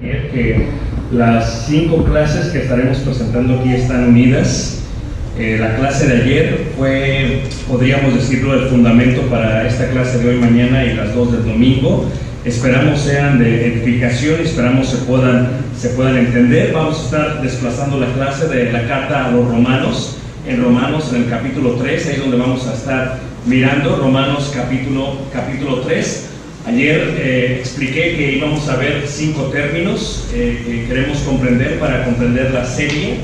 Que las 5 clases que estaremos presentando aquí están unidas. La clase de ayer fue, podríamos decirlo, el fundamento para esta clase de hoy, mañana y las 2 del domingo. Esperamos sean de edificación y esperamos se puedan entender. Vamos a estar desplazando la clase de la carta a los Romanos, en el capítulo 3, ahí es donde vamos a estar mirando, Romanos capítulo 3. Ayer expliqué que íbamos a ver 5 términos que queremos comprender para comprender la serie,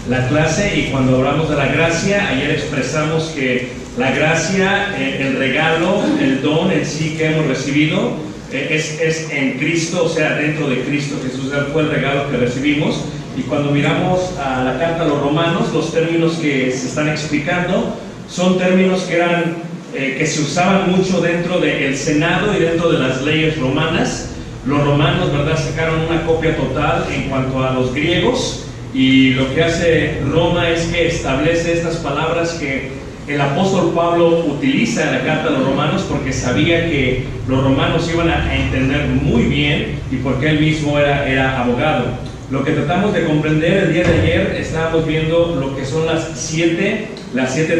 la clase, y cuando hablamos de la gracia, ayer expresamos que la gracia, el regalo, el don en sí que hemos recibido, es en Cristo, o sea, dentro de Cristo Jesús. Fue el regalo que recibimos. Y cuando miramos a la carta a los Romanos, los términos que se están explicando son términos que se usaban mucho dentro del Senado y dentro de las leyes romanas. Los romanos, ¿verdad?, sacaron una copia total en cuanto a los griegos, y lo que hace Roma es que establece estas palabras que el apóstol Pablo utiliza en la carta a los Romanos, porque sabía que los romanos iban a entender muy bien y porque él mismo era abogado. Lo que tratamos de comprender el día de ayer, estábamos viendo lo que son las siete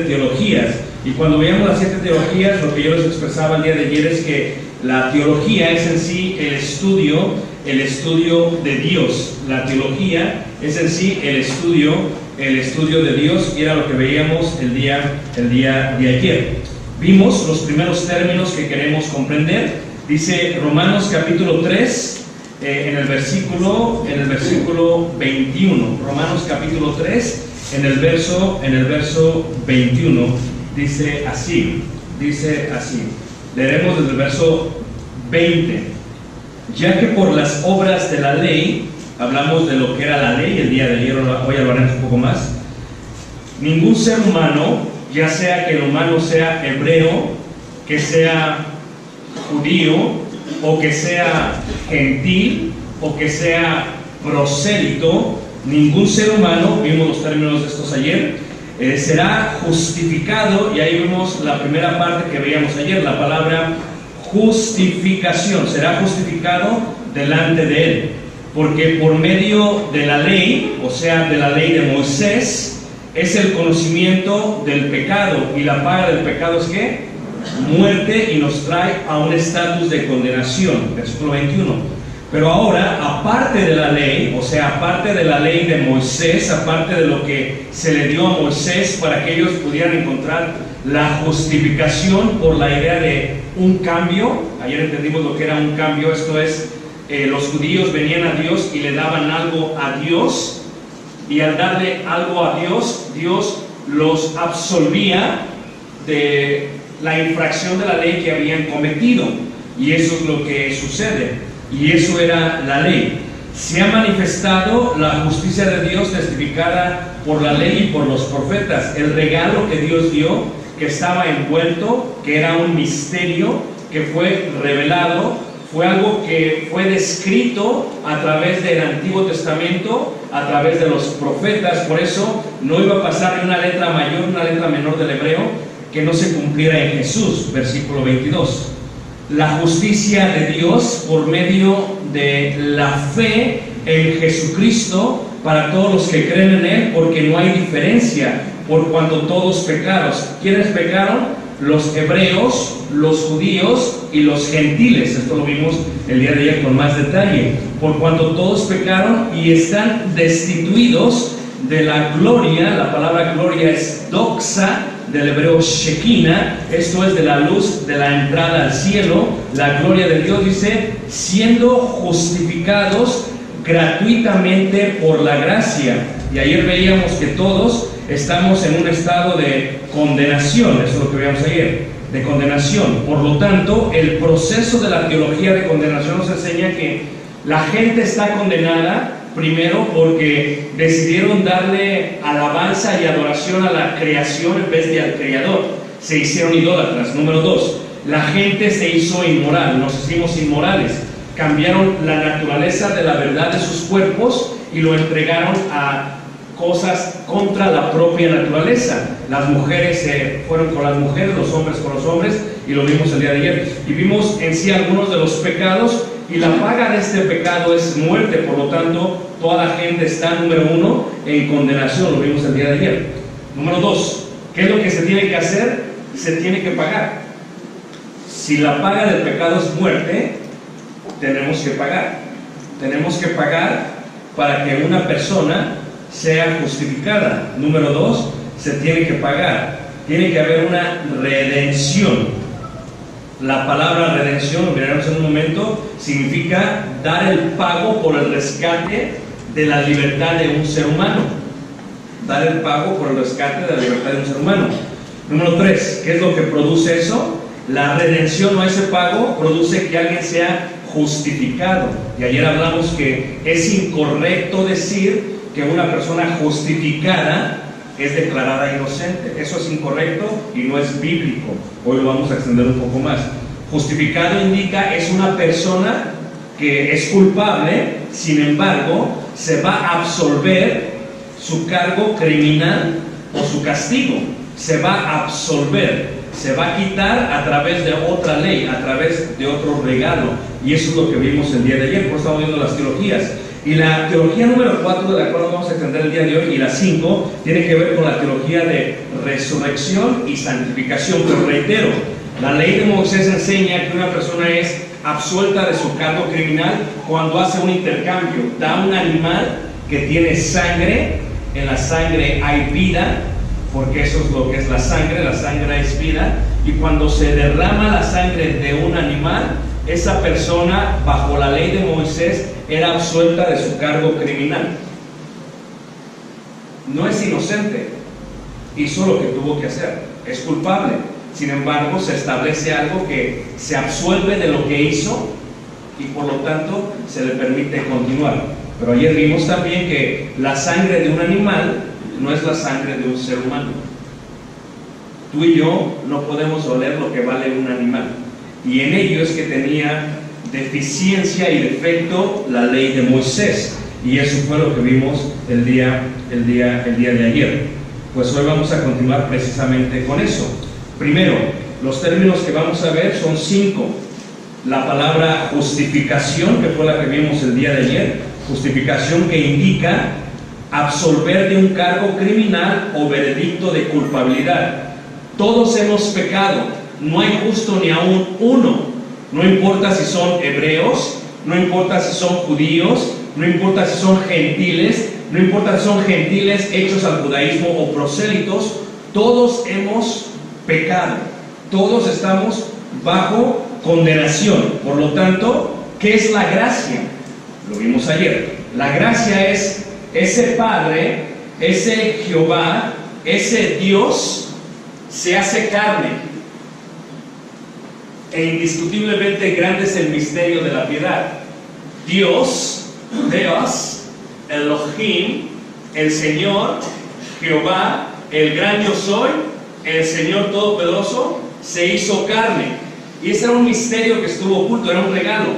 teologías. Y cuando veíamos las 7 teologías, lo que yo les expresaba el día de ayer es que la teología es en sí el estudio de Dios. La teología es en sí el estudio de Dios, y era lo que veíamos el día de ayer. Vimos los primeros términos que queremos comprender. Dice Romanos capítulo 3, en el versículo 21. Romanos capítulo 3, en el verso 21. Dice así, leeremos desde el verso 20. Ya que por las obras de la ley, hablamos de lo que era la ley el día de ayer, hoy hablaremos un poco más. Ningún ser humano, ya sea que el humano sea hebreo, que sea judío, o que sea gentil, o que sea prosélito, ningún ser humano, vimos los términos de estos ayer, será justificado, y ahí vemos la primera parte que veíamos ayer, la palabra justificación. Será justificado delante de él, porque por medio de la ley, o sea, de la ley de Moisés, es el conocimiento del pecado, y la paga del pecado es ¿qué? Muerte, y nos trae a un estatus de condenación. Versículo 21. Pero ahora, aparte de la ley, o sea, aparte de la ley de Moisés, aparte de lo que se le dio a Moisés para que ellos pudieran encontrar la justificación por la idea de un cambio. Ayer entendimos lo que era un cambio. Esto es, los judíos venían a Dios y le daban algo a Dios, y al darle algo a Dios, Dios los absolvía de la infracción de la ley que habían cometido. Y eso es lo que sucede. Y eso era la ley. Se ha manifestado la justicia de Dios testificada por la ley y por los profetas. El regalo que Dios dio, que estaba envuelto, que era un misterio, que fue revelado, fue algo que fue descrito a través del Antiguo Testamento, a través de los profetas. Por eso no iba a pasar una letra mayor, una letra menor del hebreo, que no se cumpliera en Jesús. Versículo 22. La justicia de Dios por medio de la fe en Jesucristo para todos los que creen en Él, porque no hay diferencia, por cuanto todos pecaron. ¿Quiénes pecaron? Los hebreos, los judíos y los gentiles. Esto lo vimos el día de ayer con más detalle. Por cuanto todos pecaron y están destituidos de la gloria. La palabra gloria es doxa, del hebreo Shekinah, esto es de la luz de la entrada al cielo. La gloria de Dios, dice, siendo justificados gratuitamente por la gracia. Y ayer veíamos que todos estamos en un estado de condenación. Eso es lo que veíamos ayer, de condenación. Por lo tanto, el proceso de la teología de condenación nos enseña que la gente está condenada primero porque decidieron darle alabanza y adoración a la creación en vez de al Creador. Se hicieron idólatras. Número 2, la gente se hizo inmoral, nos hicimos inmorales. Cambiaron la naturaleza de la verdad de sus cuerpos y lo entregaron a cosas contra la propia naturaleza. Las mujeres se fueron con las mujeres, los hombres con los hombres, y lo vimos el día de ayer. Y vimos en sí algunos de los pecados, y la paga de este pecado es muerte. Por lo tanto, toda la gente está, número 1, en condenación. Lo vimos el día de ayer. Número 2, ¿qué es lo que se tiene que hacer? Se tiene que pagar. Si la paga del pecado es muerte, tenemos que pagar. Tenemos que pagar para que una persona sea justificada. Número 2, se tiene que pagar. Tiene que haber una redención. La palabra redención, lo veremos en un momento, significa dar el pago por el rescate de la libertad de un ser humano. Dar el pago por el rescate de la libertad de un ser humano. Número 3, ¿qué es lo que produce eso? La redención o ese pago produce que alguien sea justificado. Y ayer hablamos que es incorrecto decir que una persona justificada es declarada inocente. Eso es incorrecto y no es bíblico. Hoy lo vamos a extender un poco más. Justificado indica es una persona que es culpable, sin embargo, se va a absolver su cargo criminal o su castigo. Se va a absolver, se va a quitar a través de otra ley, a través de otro regalo. Y eso es lo que vimos el día de ayer. Por eso estamos viendo las teologías. Y la teología número 4, de la cual vamos a extender el día de hoy, y la 5, tiene que ver con la teología de resurrección y santificación. Pero reitero, la ley de Moisés enseña que una persona es absuelta de su cargo criminal cuando hace un intercambio. Da un animal que tiene sangre, en la sangre hay vida, porque eso es lo que es la sangre es vida, y cuando se derrama la sangre de un animal, esa persona, bajo la ley de Moisés, era absuelta de su cargo criminal. No es inocente, hizo lo que tuvo que hacer, es culpable. Sin embargo, se establece algo que se absuelve de lo que hizo y por lo tanto se le permite continuar. Pero ayer vimos también que la sangre de un animal no es la sangre de un ser humano. Tú y yo no podemos oler lo que vale un animal. Y en ello es que tenía deficiencia y defecto la ley de Moisés. Y eso fue lo que vimos el día de ayer. Pues hoy vamos a continuar precisamente con eso. Primero, los términos que vamos a ver son 5. La palabra justificación, que fue la que vimos el día de ayer. Justificación, que indica absolver de un cargo criminal o veredicto de culpabilidad. Todos hemos pecado, no hay justo ni aún uno. No importa si son hebreos, no importa si son judíos, no importa si son gentiles, no importa si son gentiles hechos al judaísmo o prosélitos, todos hemos pecado, todos estamos bajo condenación. Por lo tanto, ¿qué es la gracia? Lo vimos ayer. La gracia es ese Padre, ese Jehová, ese Dios se hace carne. E indiscutiblemente grande es el misterio de la piedad. Dios, Elohim, el Señor, Jehová, el gran yo soy, el Señor Todopoderoso, se hizo carne. Y ese era un misterio que estuvo oculto, era un regalo.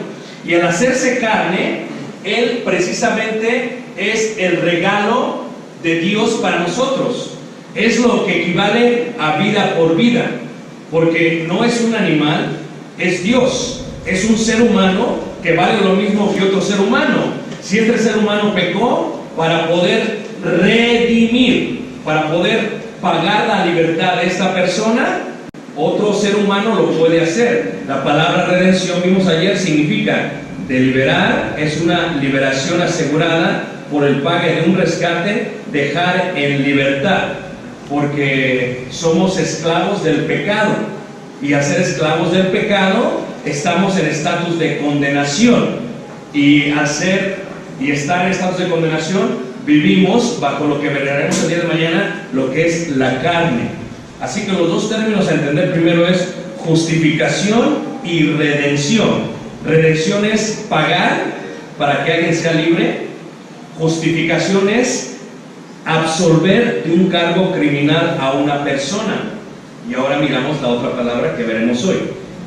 Y al hacerse carne, Él precisamente es el regalo de Dios para nosotros. Es lo que equivale a vida por vida, porque no es un animal, es Dios, es un ser humano que vale lo mismo que otro ser humano. Si este ser humano pecó, para poder redimir, para poder pagar la libertad de esta persona, otro ser humano lo puede hacer. La palabra redención, vimos ayer, significa de liberar, es una liberación asegurada por el pago de un rescate, dejar en libertad, porque somos esclavos del pecado, y al ser esclavos del pecado estamos en estatus de condenación, y al ser y estar en estatus de condenación vivimos bajo lo que veremos el día de mañana, lo que es la carne. Así que los dos términos a entender primero es justificación y redención. Redención es pagar para que alguien sea libre. Justificación es absolver de un cargo criminal a una persona. Y ahora miramos la otra palabra que veremos hoy.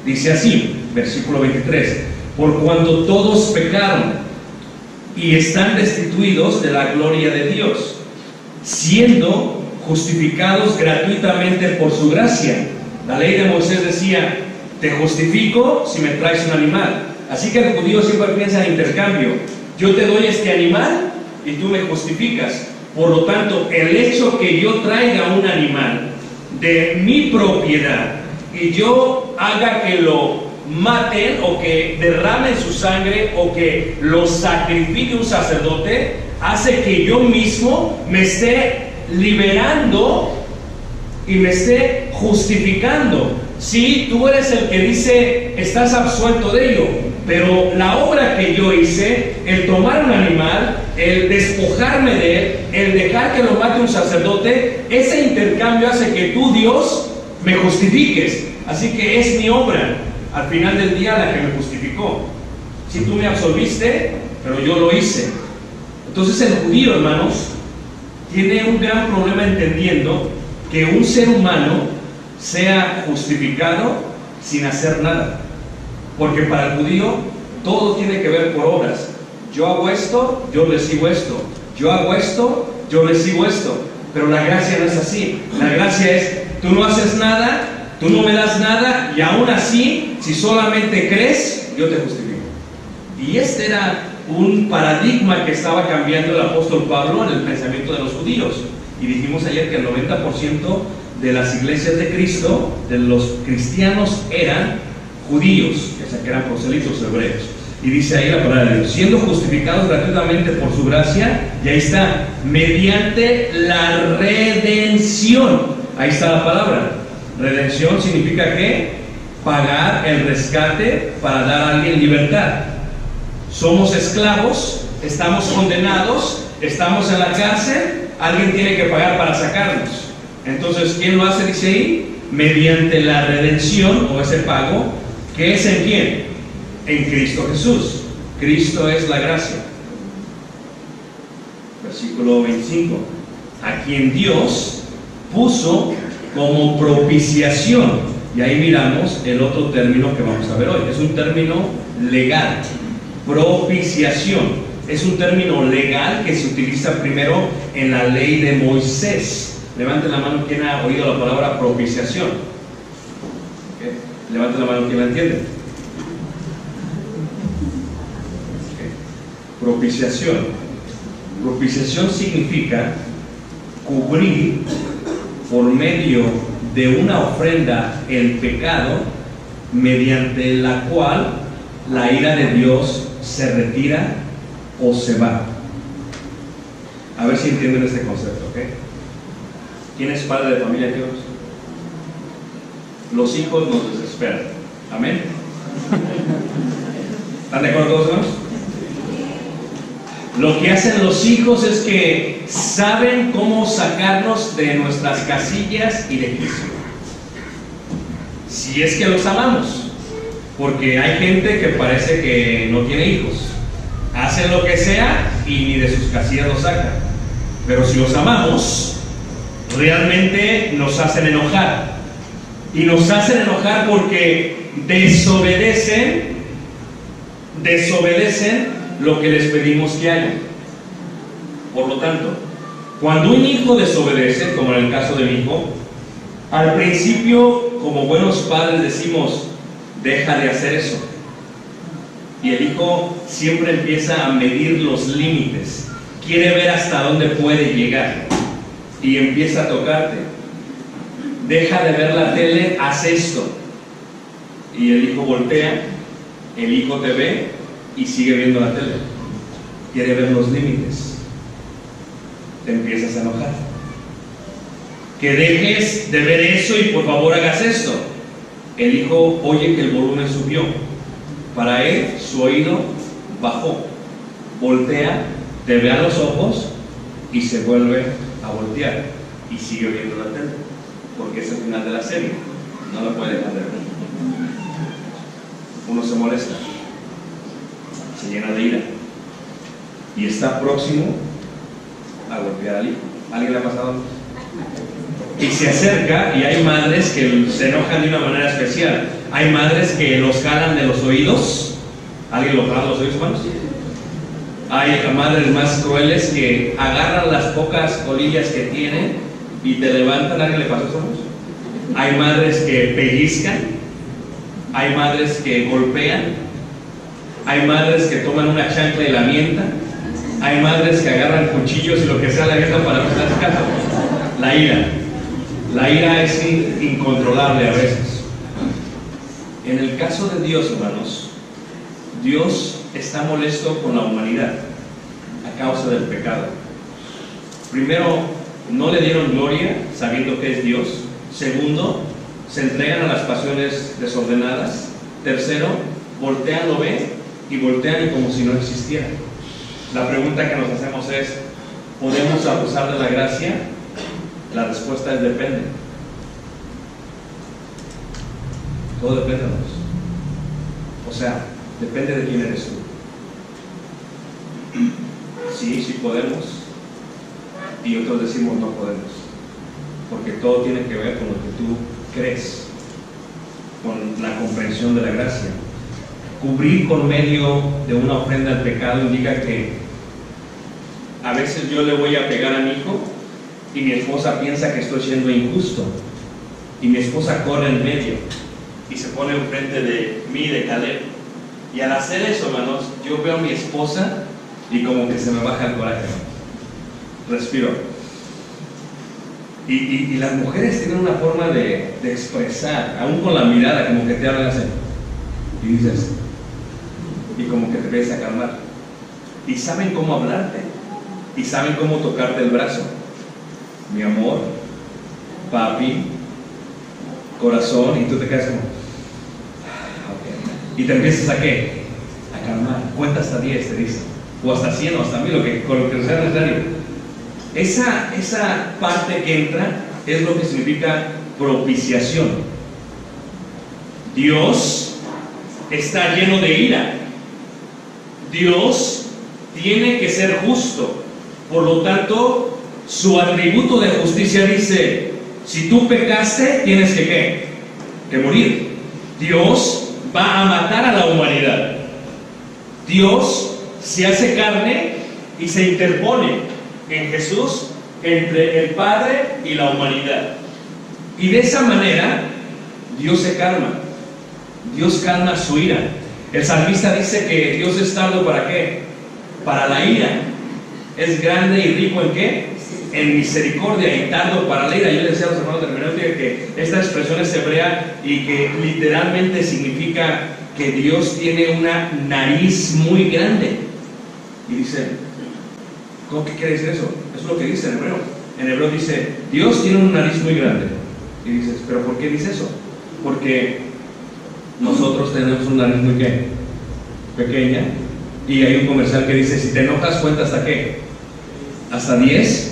Dice así, versículo 23: por cuanto todos pecaron y están destituidos de la gloria de Dios, siendo justificados gratuitamente por su gracia. La ley de Moisés decía, Te justifico si me traes un animal. Así que el judío siempre piensa en intercambio. Yo te doy este animal y tú me justificas. Por lo tanto, el hecho que yo traiga un animal de mi propiedad y yo haga que lo maten o que derramen su sangre o que lo sacrifique un sacerdote, hace que yo mismo me esté liberando y me esté justificando. Sí, tú eres el que dice, estás absuelto de ello, pero la obra que yo hice, el tomar un animal, el despojarme de él, el dejar que lo mate un sacerdote, ese intercambio hace que tú, Dios, me justifiques. Así que es mi obra, al final del día, la que me justificó. Si tú me absolviste, pero yo lo hice. Entonces el judío, hermanos, tiene un gran problema entendiendo que un ser humano sea justificado sin hacer nada. Porque para el judío todo tiene que ver por obras. Yo hago esto, yo recibo esto. Yo hago esto, yo recibo esto. Pero la gracia no es así. La gracia es, tú no haces nada, tú no me das nada, y aún así, si solamente crees, yo te justifico. Y este era un paradigma que estaba cambiando el apóstol Pablo en el pensamiento de los judíos. Y dijimos ayer que el 90% de las iglesias de Cristo, de los cristianos, eran judíos, que eran proselitos hebreos. Y dice ahí la palabra de Dios, siendo justificados gratuitamente por su gracia, y ahí está, mediante la redención. Ahí está la palabra. Redención significa que pagar el rescate para dar a alguien libertad. Somos esclavos, estamos condenados, estamos en la cárcel, alguien tiene que pagar para sacarnos. Entonces, ¿quién lo hace? Dice ahí, mediante la redención, o ese pago, ¿que es en quién? En Cristo Jesús. Cristo es la gracia. Versículo 25. A quien Dios puso como propiciación. Y ahí miramos el otro término que vamos a ver hoy. Es un término legal. Propiciación. Es un término legal que se utiliza primero en la ley de Moisés. Levanten la mano quien ha oído la palabra propiciación. ¿Okay? Levanten la mano quien la entiende. ¿Okay? Propiciación. Propiciación significa cubrir por medio de una ofrenda el pecado, mediante la cual la ira de Dios se retira o se va. A ver si entienden este concepto, ¿ok? ¿Quién es padre de familia, Dios? Los hijos nos desesperan. ¿Amén? ¿Están de acuerdo todos, hermanos? Lo que hacen los hijos es que saben cómo sacarnos de nuestras casillas y de quicio. Si es que los amamos. Porque hay gente que parece que no tiene hijos. Hacen lo que sea y ni de sus casillas los sacan. Pero si los amamos, realmente nos hacen enojar. Y nos hacen enojar porque desobedecen lo que les pedimos que hagan. Por lo tanto, cuando un hijo desobedece, como en el caso de mi hijo, al principio, como buenos padres, decimos, deja de hacer eso. Y el hijo siempre empieza a medir los límites, quiere ver hasta dónde puede llegar y empieza a tocarte. Deja de ver la tele, haz esto. Y el hijo voltea, el hijo te ve y sigue viendo la tele. Quiere ver los límites. Te empiezas a enojar. Que dejes de ver eso y por favor hagas esto. El hijo oye que el volumen subió. Para él, su oído bajó. Voltea, te ve a los ojos y se vuelve a voltear. Y sigue viendo la tele. Porque es el final de la serie. No lo puede dejar de ver. Uno se molesta. Se llena de ira. Y está próximo a golpear al hijo. ¿Alguien le ha pasado? Y se acerca, y hay madres que se enojan de una manera especial. Hay madres que los jalan de los oídos. ¿Alguien lo jala de los oídos, hermanos? Hay madres más crueles que agarran las pocas colillas que tienen y te levantan. ¿A alguien le pasó eso, hermanos? Hay madres que pellizcan. hay madres que golpean, hay madres que toman una chancla y la avientan, hay madres que agarran cuchillos y lo que sea la avientan para hacer caso. La ira es incontrolable a veces. En el caso de Dios, hermanos, Dios está molesto con la humanidad a causa del pecado. Primero, no le dieron gloria sabiendo que es Dios. Segundo, se entregan a las pasiones desordenadas. Tercero, voltean, lo ven y voltean como si no existiera. La pregunta que nos hacemos es: ¿podemos abusar de la gracia? La respuesta es depende. Todo depende de nosotros. O sea, depende de quién eres tú. Sí podemos, y otros decimos no podemos, porque todo tiene que ver con lo que tú crees, con la comprensión de la gracia. Cubrir con medio de una ofrenda al pecado indica que a veces yo le voy a pegar a mi hijo y mi esposa piensa que estoy siendo injusto, y mi esposa corre en medio y se pone enfrente de mí, de Caleb, y al hacer eso, hermanos, yo veo a mi esposa y como que se me baja el coraje, respiro. Y las mujeres tienen una forma de expresar, aún con la mirada, como que te hablan así, y dices, y como que te ves a calmar, y saben cómo hablarte, y saben cómo tocarte el brazo. Mi amor, papi, corazón, y tú te quedas como, okay. Y te empiezas a ¿qué? A calmar. Cuenta hasta 10, te dice, o hasta 100 o hasta 1000, con lo que sea necesario. Esa parte que entra es lo que significa propiciación. Dios está lleno de ira. Dios tiene que ser justo. Por lo tanto, su atributo de justicia dice: si tú pecaste, tienes que ¿qué? Que morir. Dios va a matar a la humanidad. Dios se hace carne y se interpone en Jesús entre el Padre y la humanidad. Y de esa manera, Dios se calma. Dios calma su ira. El salmista dice que Dios es tardo ¿para qué? Para la ira. Es grande y rico ¿en qué? En misericordia, y tardo para la ira. Yo les decía a los hermanos de hermenéutica que esta expresión es hebrea y que literalmente significa que Dios tiene una nariz muy grande. Y dice, ¿cómo que quiere decir eso? Eso es lo que dice en hebreo. En hebreo dice, Dios tiene una nariz muy grande. Y dices, ¿pero por qué dice eso? Porque nosotros tenemos una nariz muy ¿qué? Pequeña. Y hay un comercial que dice, si te enojas, cuenta hasta ¿qué? Hasta 10.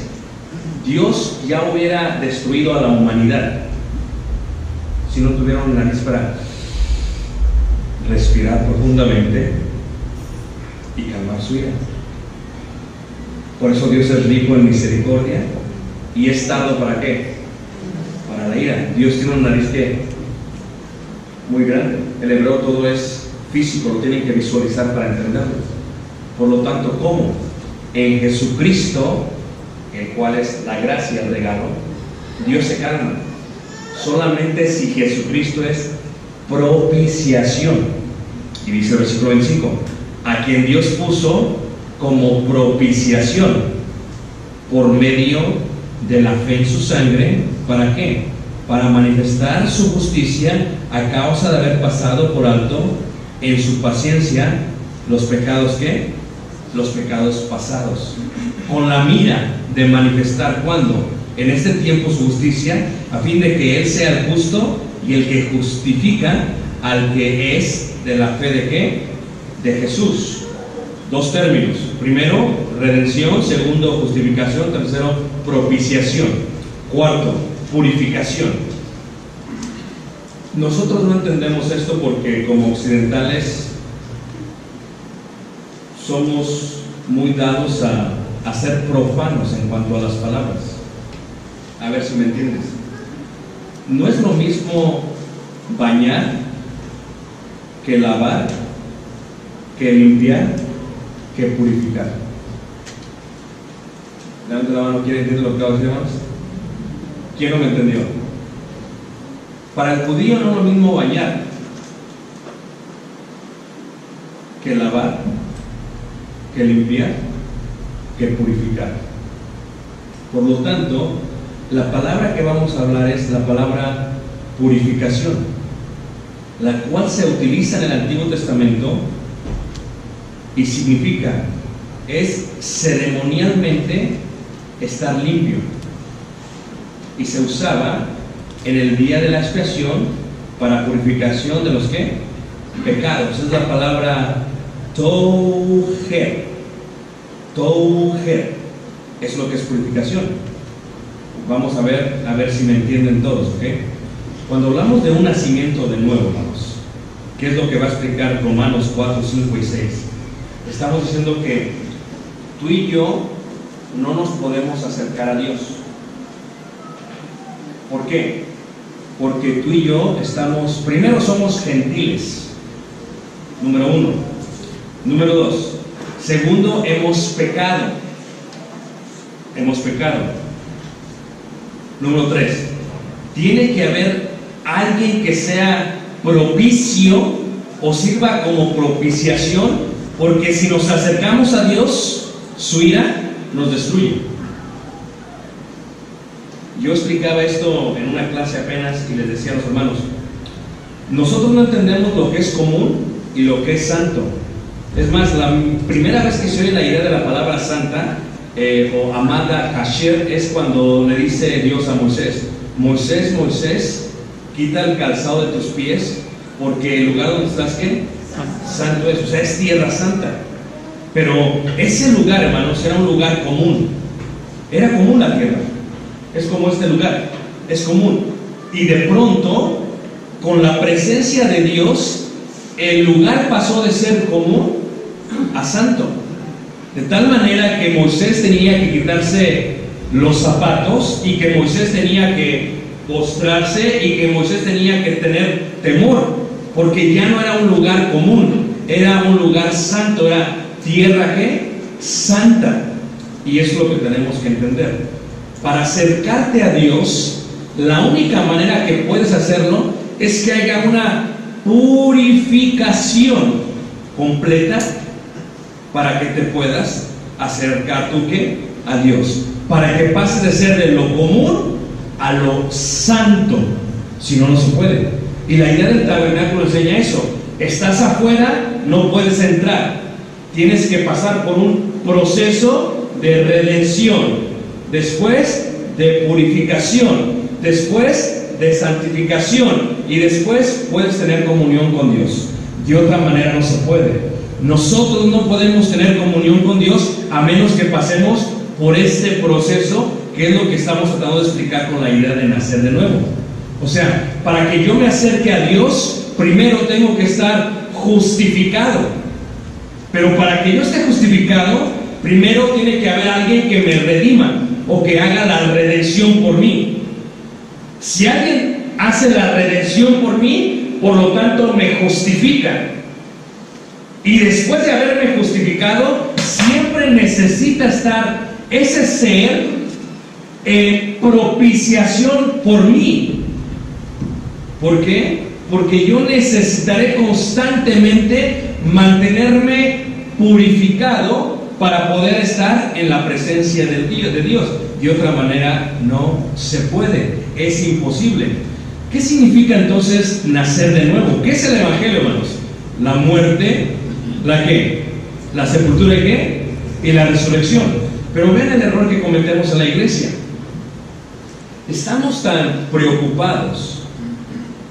Dios ya hubiera destruido a la humanidad si no tuviera una nariz para respirar profundamente y calmar su ira. Por eso Dios es rico en misericordia y es tardo ¿para qué? Para la ira. Dios tiene una nariz ¿qué? Muy grande. El hebreo todo es físico, lo tienen que visualizar para entenderlo. Por lo tanto, ¿cómo? En Jesucristo, el cual es la gracia, el regalo, Dios se calma. Solamente si Jesucristo es propiciación. Y dice el versículo 25, a quien Dios puso como propiciación por medio de la fe en su sangre. ¿Para qué? Para manifestar su justicia a causa de haber pasado por alto en su paciencia los pecados ¿qué? Los pecados pasados, con la mira de manifestar cuando en este tiempo su justicia, a fin de que Él sea el justo y el que justifica al que es de la fe de ¿qué? De Jesús. Dos términos: primero, redención; segundo, justificación; tercero, propiciación; cuarto, purificación. Nosotros no entendemos esto porque como occidentales somos muy dados a ser profanos en cuanto a las palabras. A ver si me entiendes. No es lo mismo bañar que lavar, que limpiar, que purificar. Levante la mano, ¿quiere entender lo que acabo de decir, hermanos? ¿Quién no me entendió? Para el judío no es lo mismo bañar que lavar, que limpiar, que purificar. Por lo tanto, la palabra que vamos a hablar es la palabra purificación, la cual se utiliza en el Antiguo Testamento y significa, es ceremonialmente estar limpio, y se usaba en el día de la expiación para purificación de los ¿qué? Pecados. Es la palabra toher. Toher es lo que es purificación. Vamos a ver si me entienden todos, ¿ok? Cuando hablamos de un nacimiento de nuevo, hermanos, ¿qué es lo que va a explicar Romanos 4, 5 y 6? Estamos diciendo que tú y yo no nos podemos acercar a Dios. ¿Por qué? Porque tú y yo primero somos gentiles, número 1. Número 2, segundo, hemos pecado. Número 3, tiene que haber alguien que sea propicio o sirva como propiciación, porque si nos acercamos a Dios, su ira nos destruye. Yo explicaba esto en una clase apenas y les decía a los hermanos, nosotros no entendemos lo que es común y lo que es santo. Es más, la primera vez que se oye la idea de la palabra santa o amada kasher es cuando le dice Dios a Moisés, Moisés, quita el calzado de tus pies, porque el lugar donde estás, ¿qué? Santo es, o sea, es tierra santa. Pero ese lugar, hermanos, era un lugar común. Era común la tierra. Es como este lugar, es común. Y de pronto, con la presencia de Dios, el lugar pasó de ser común a santo. De tal manera que Moisés tenía que quitarse los zapatos y que Moisés tenía que postrarse y que Moisés tenía que tener temor, porque ya no era un lugar común, era un lugar santo, era tierra ¿qué? Santa. Y eso es lo que tenemos que entender. Para acercarte a Dios, la única manera que puedes hacerlo es que haya una purificación completa para que te puedas acercar tú ¿qué? A Dios, para que pases de ser de lo común a lo santo. Si no, no se puede. Y la idea del tabernáculo enseña eso. Estás afuera, no puedes entrar. Tienes que pasar por un proceso de redención, después de purificación, después de santificación, y después puedes tener comunión con Dios. De otra manera no se puede. Nosotros no podemos tener comunión con Dios a menos que pasemos por este proceso, que es lo que estamos tratando de explicar con la idea de nacer de nuevo. O sea, para que yo me acerque a Dios, primero tengo que estar justificado. Pero para que yo esté justificado, primero tiene que haber alguien que me redima o que haga la redención por mí. Si alguien hace la redención por mí, por lo tanto me justifica. Y después de haberme justificado, siempre necesita estar ese ser en propiciación por mí. ¿Por qué? Porque yo necesitaré constantemente mantenerme purificado para poder estar en la presencia de Dios. De otra manera no se puede, es imposible. ¿Qué significa entonces nacer de nuevo? ¿Qué es el Evangelio, hermanos? La muerte, ¿la qué? La sepultura y qué? Y la resurrección. Pero vean el error que cometemos en la iglesia. Estamos tan preocupados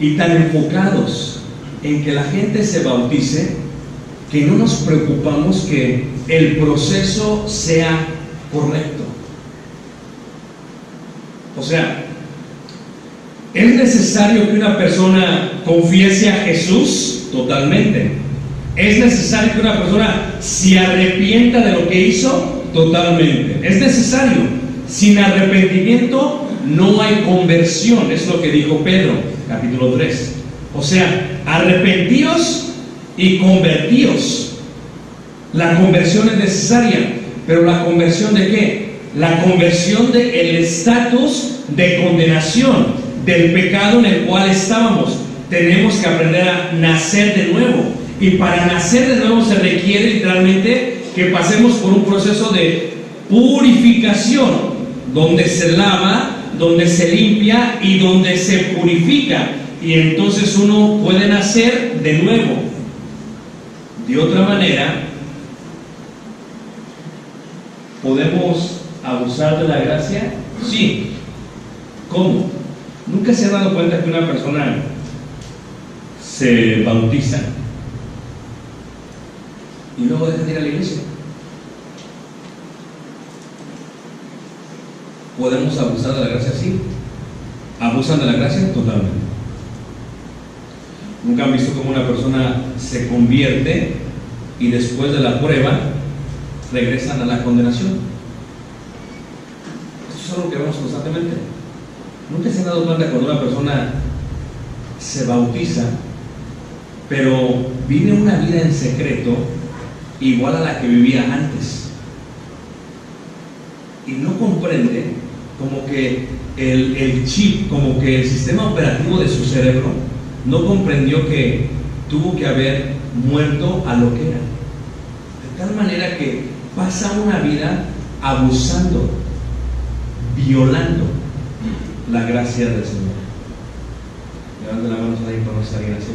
y tan enfocados en que la gente se bautice, que no nos preocupamos que el proceso sea correcto. O sea, ¿es necesario que una persona confiese a Jesús? Totalmente. ¿Es necesario que una persona se arrepienta de lo que hizo? Totalmente. Es necesario. Sin arrepentimiento no hay conversión. Es lo que dijo Pedro, capítulo 3. O sea, arrepentíos y convertíos. La conversión es necesaria, pero ¿la conversión de qué? La conversión del estatus de condenación, del pecado en el cual estábamos. Tenemos que aprender a nacer de nuevo. Y para nacer de nuevo se requiere literalmente que pasemos por un proceso de purificación, donde se lava, donde se limpia y donde se purifica. Y entonces uno puede nacer de nuevo. De otra manera, ¿podemos abusar de la gracia? Sí. ¿Cómo? ¿Nunca se ha dado cuenta que una persona se bautiza y luego deja de ir a la iglesia? ¿Podemos abusar de la gracia? Sí. ¿Abusan de la gracia? Totalmente. ¿Nunca han visto cómo una persona se convierte y después de la prueba regresan a la condenación? Esto es algo que vemos constantemente. ¿Nunca se han dado cuenta cuando una persona se bautiza, pero vive una vida en secreto igual a la que vivía antes? Y no comprende como que el chip, como que el sistema operativo de su cerebro no comprendió que tuvo que haber muerto a lo que era. De tal manera que pasa una vida abusando, violando la gracia del Señor. Levanten la mano si alguien conoce a alguien así.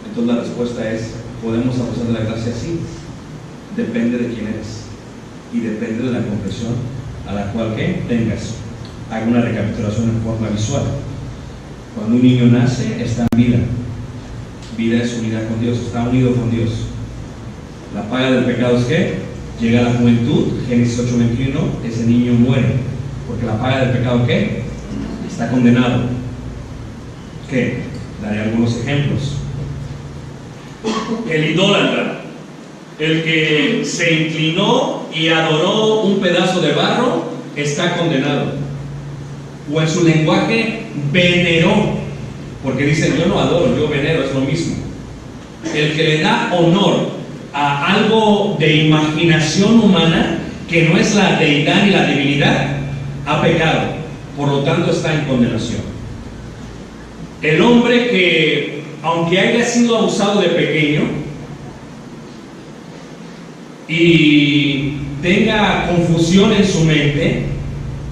Entonces la respuesta es: ¿podemos abusar de la gracia? Sí. Depende de quién eres y depende de la confesión a la cual que tengas. Hago una recapitulación en forma visual. Cuando un niño nace, está en vida. Vida es unidad con Dios, está unido con Dios. La paga del pecado es que llega a la juventud, Génesis 8:21, ese niño muere. Porque la paga del pecado, ¿qué? Está condenado. ¿Qué? Daré algunos ejemplos. El idólatra, el que se inclinó y adoró un pedazo de barro, está condenado. O en su lenguaje, veneró, porque dicen: yo no adoro, yo venero, es lo mismo. El que le da honor a algo de imaginación humana, que no es la deidad ni la divinidad, ha pecado, por lo tanto está en condenación. El hombre que, aunque haya sido abusado de pequeño y tenga confusión en su mente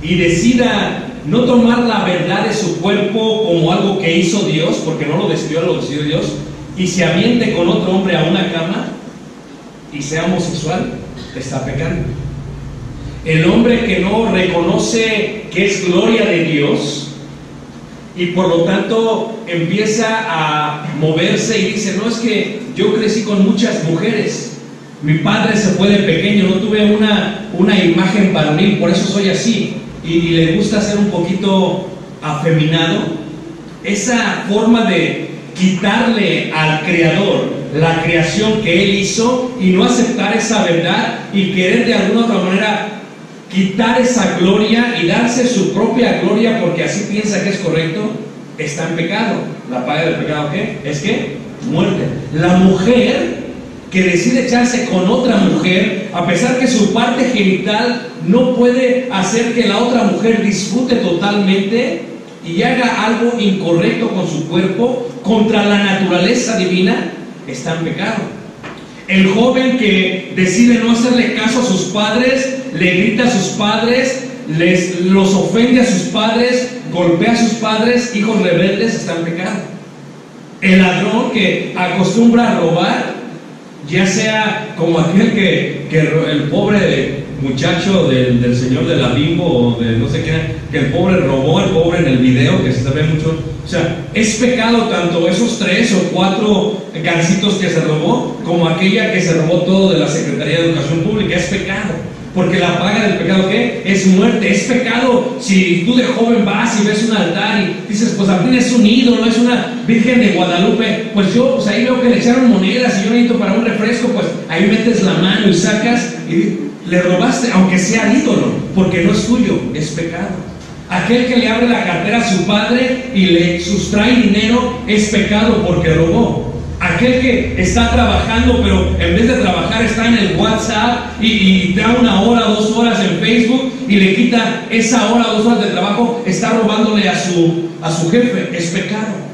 y decida no tomar la verdad de su cuerpo como algo que hizo Dios, porque no lo decidió, lo decidió Dios, y se aviente con otro hombre a una cama y sea homosexual, está pecando. El hombre que no reconoce que es gloria de Dios y por lo tanto empieza a moverse y dice: no, es que yo crecí con muchas mujeres, mi padre se fue de pequeño, no tuve una imagen varonil, por eso soy así, y le gusta ser un poquito afeminado. Esa forma de quitarle al Creador la creación que Él hizo y no aceptar esa verdad y querer de alguna otra manera quitar esa gloria y darse su propia gloria porque así piensa que es correcto, está en pecado. La paga del pecado, ¿qué? Es que muerte. La mujer que decide echarse con otra mujer, a pesar que su parte genital no puede hacer que la otra mujer disfrute totalmente y haga algo incorrecto con su cuerpo contra la naturaleza divina, está en pecado. El joven que decide no hacerle caso a sus padres, le grita a sus padres, los ofende a sus padres, golpea a sus padres, hijos rebeldes, está en pecado. El ladrón que acostumbra a robar, ya sea como aquel que el pobre muchacho del señor de la Bimbo o de no sé qué, que el pobre robó, el pobre en el video que se ve mucho. O sea, es pecado tanto esos 3 o 4 gancitos que se robó, como aquella que se robó todo de la Secretaría de Educación Pública. Es pecado, porque la paga del pecado, ¿qué? Es muerte. Es pecado si tú de joven vas y ves un altar y dices: pues a mí es un ídolo, es una Virgen de Guadalupe, pues yo ahí veo que le echaron monedas y yo necesito para un refresco, pues ahí metes la mano y sacas y le robaste, aunque sea ídolo, porque no es tuyo, es pecado. Aquel que le abre la cartera a su padre y le sustrae dinero es pecado porque robó. Aquel que está trabajando, pero en vez de trabajar está en el WhatsApp y da 1 hora, 2 horas en Facebook y le quita esa hora, 2 horas de trabajo, está robándole a su jefe, es pecado.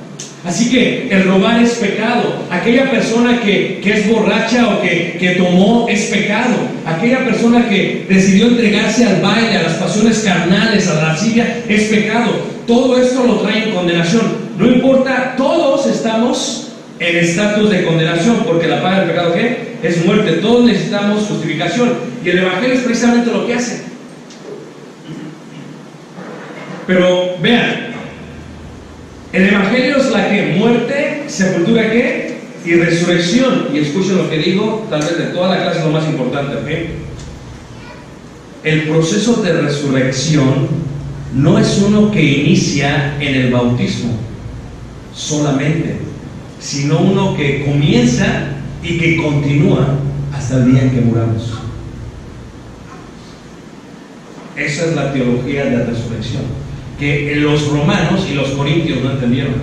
Así que el robar es pecado. Aquella persona que es borracha o que tomó es pecado. Aquella persona que decidió entregarse al baile, a las pasiones carnales, a la lascivia, es pecado. Todo esto lo trae en condenación. No importa, todos estamos en estatus de condenación, porque la paga del pecado, ¿qué? Es muerte. Todos necesitamos justificación. Y el Evangelio es precisamente lo que hace. Pero vean, el Evangelio es la que muerte, sepultura, ¿qué? Y resurrección. Y escuchen lo que digo, tal vez de toda la clase es lo más importante, ¿ok? El proceso de resurrección no es uno que inicia en el bautismo solamente, sino uno que comienza y que continúa hasta el día en que muramos. Esa es la teología de la resurrección, que los romanos y los corintios no entendieron.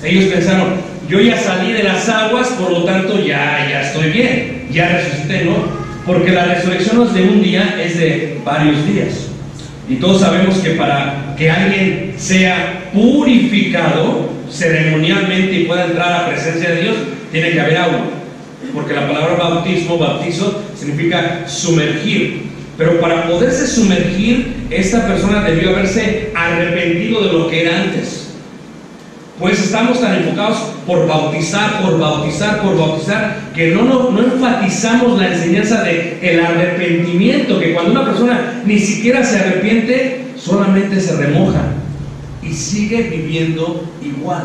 Ellos pensaron, yo ya salí de las aguas, por lo tanto ya estoy bien, ya resucité, ¿no? Porque la resurrección no es de un día, es de varios días. Y todos sabemos que para que alguien sea purificado ceremonialmente y pueda entrar a la presencia de Dios, tiene que haber agua. Porque la palabra bautismo, bautizo, significa sumergir. Pero para poderse sumergir, esta persona debió haberse arrepentido de lo que era antes. Pues estamos tan enfocados por bautizar, que no enfatizamos la enseñanza del arrepentimiento, que cuando una persona ni siquiera se arrepiente, solamente se remoja y sigue viviendo igual.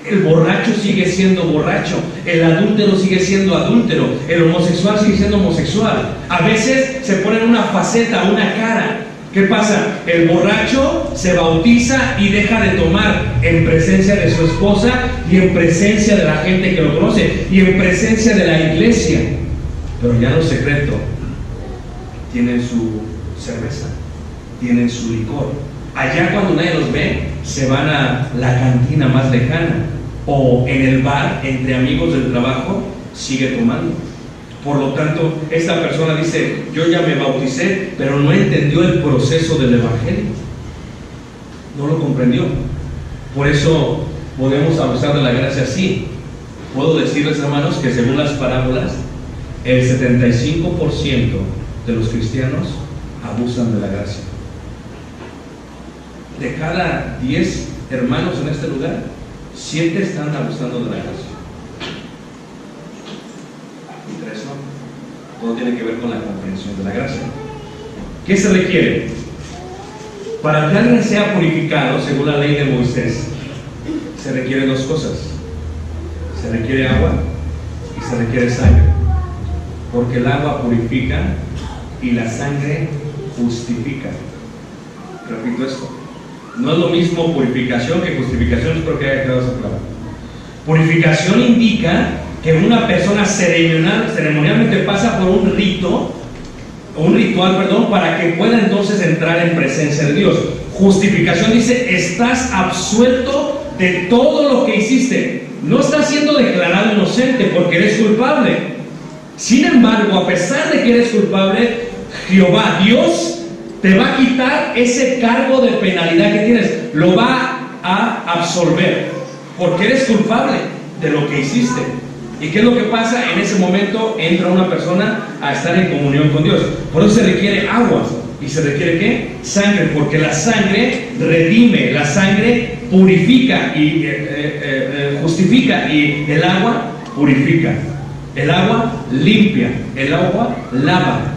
El borracho sigue siendo borracho, el adúltero sigue siendo adúltero, el homosexual sigue siendo homosexual. A veces se pone en una faceta, una cara. ¿Qué pasa? El borracho se bautiza y deja de tomar en presencia de su esposa y en presencia de la gente que lo conoce y en presencia de la iglesia. Pero ya en lo secreto tienen su cerveza, tienen su licor. Allá cuando nadie los ve, se van a la cantina más lejana o en el bar entre amigos del trabajo, sigue tomando. Por lo tanto, esta persona dice, yo ya me bauticé, pero no entendió el proceso del Evangelio. No lo comprendió. Por eso podemos abusar de la gracia así. Puedo decirles, hermanos, que según las parábolas, el 75% de los cristianos abusan de la gracia. De cada 10 hermanos en este lugar, 7 están abusando de la gracia. Y 3 no. Todo tiene que ver con la comprensión de la gracia. ¿Qué se requiere? Para que alguien sea purificado, según la ley de Moisés, se requieren 2 cosas. Se requiere agua y se requiere sangre. Porque el agua purifica y la sangre justifica. Repito esto. No es lo mismo purificación que justificación, espero que haya quedado eso claro. Purificación indica que una persona ceremonialmente pasa por un ritual, para que pueda entonces entrar en presencia de Dios. Justificación dice, estás absuelto de todo lo que hiciste. No estás siendo declarado inocente porque eres culpable. Sin embargo, a pesar de que eres culpable, Jehová, Dios, te va a quitar ese cargo de penalidad que tienes, lo va a absolver, porque eres culpable de lo que hiciste. ¿Y qué es lo que pasa? En ese momento entra una persona a estar en comunión con Dios. Por eso se requiere agua. ¿Y se requiere qué? Sangre, porque la sangre redime, la sangre purifica y justifica, y el agua purifica. El agua limpia, el agua lava.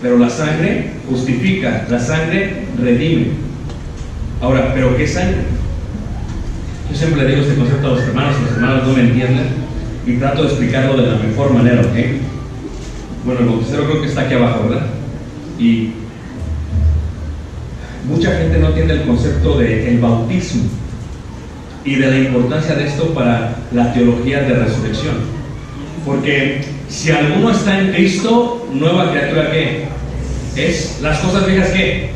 Pero la sangre justifica, la sangre redime. Ahora, ¿pero qué sangre? Yo siempre le digo este concepto a los hermanos no me entienden, y trato de explicarlo de la mejor manera, ¿ok? Bueno, el bauticero creo que está aquí abajo, ¿verdad? Y mucha gente no entiende el concepto del bautismo y de la importancia de esto para la teología de resurrección. Porque si alguno está en Cristo, nueva criatura, ¿qué? Es las cosas viejas, ¿qué?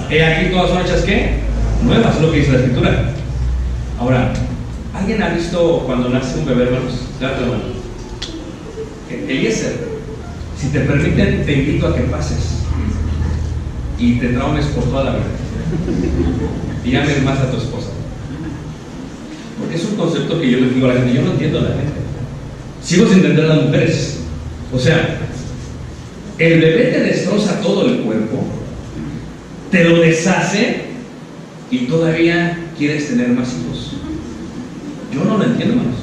He aquí todas son hechas, ¿qué? Nuevas, es lo que dice la Escritura. Ahora, ¿alguien ha visto cuando nace un bebé, hermanos? Levanta la mano. Eliezer, si te permiten, te invito a que pases y te traumes por toda la vida y ames más a tu esposa, porque es un concepto que yo les digo a la gente. Yo no entiendo a la gente. Sigo sin entender a las mujeres. O sea, el bebé te destroza todo el cuerpo, te lo deshace y todavía quieres tener más hijos. Yo no lo entiendo más.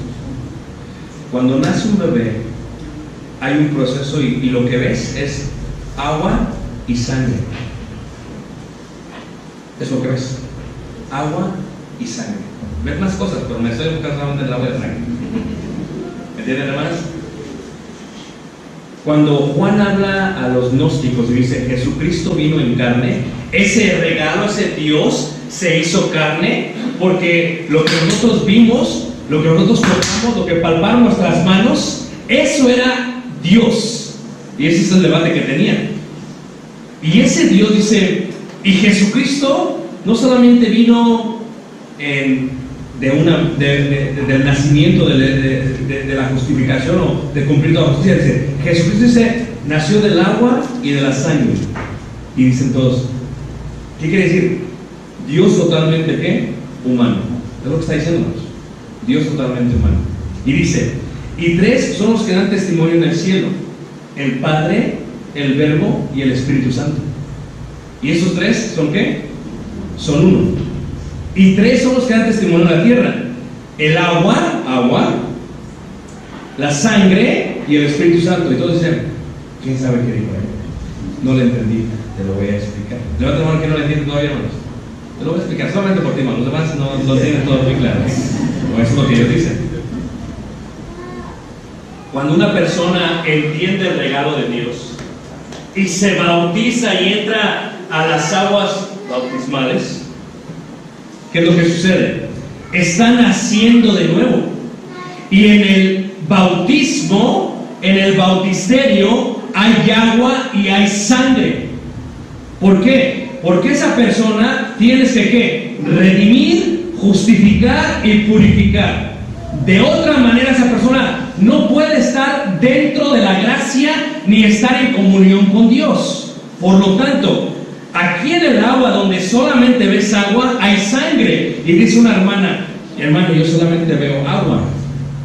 Cuando nace un bebé, hay un proceso y lo que ves es agua y sangre. Es lo que ves. Agua y sangre. Ves más cosas, pero me estoy enfocando en el agua y la sangre. ¿Me entienden, hermanos? Cuando Juan habla a los gnósticos y dice Jesucristo vino en carne, ese regalo, ese Dios se hizo carne, porque lo que nosotros vimos, lo que nosotros tocamos, lo que palparon nuestras manos, eso era Dios. Y ese es el debate que tenían. Y ese Dios dice, y Jesucristo no solamente vino del nacimiento, de la justificación o de cumplir toda la justicia. Dice, Jesucristo dice, nació del agua y de la sangre. Y dicen todos, ¿qué quiere decir? Dios totalmente, ¿qué? Humano. Es lo que está diciendo. Dios totalmente humano. Y dice, y tres son los que dan testimonio en el cielo: el Padre, el Verbo y el Espíritu Santo. Y esos tres son ¿qué? Son uno. Y tres son los que dan testimonio en la tierra: el agua, la sangre y el Espíritu Santo. Y todos dicen, ¿quién sabe qué dijo él? No le entendí, te lo voy a explicar. Levanta la mano que no le entiende todavía, hermanos. Te lo voy a explicar solamente por ti, hermanos. Los demás no tienen todo muy claro. O eso es lo que ellos dicen. Cuando una persona entiende el regalo de Dios y se bautiza y entra a las aguas bautismales, ¿qué es lo que sucede? Está naciendo de nuevo. Y en el bautismo, en el bautisterio, hay agua y hay sangre. ¿Por qué? Porque esa persona tienes que ¿qué? Redimir, justificar y purificar. De otra manera esa persona no puede estar dentro de la gracia ni estar en comunión con Dios. Por lo tanto, aquí en el agua donde solamente ves agua, hay sangre. Y dice una hermana, hermano, yo solamente veo agua,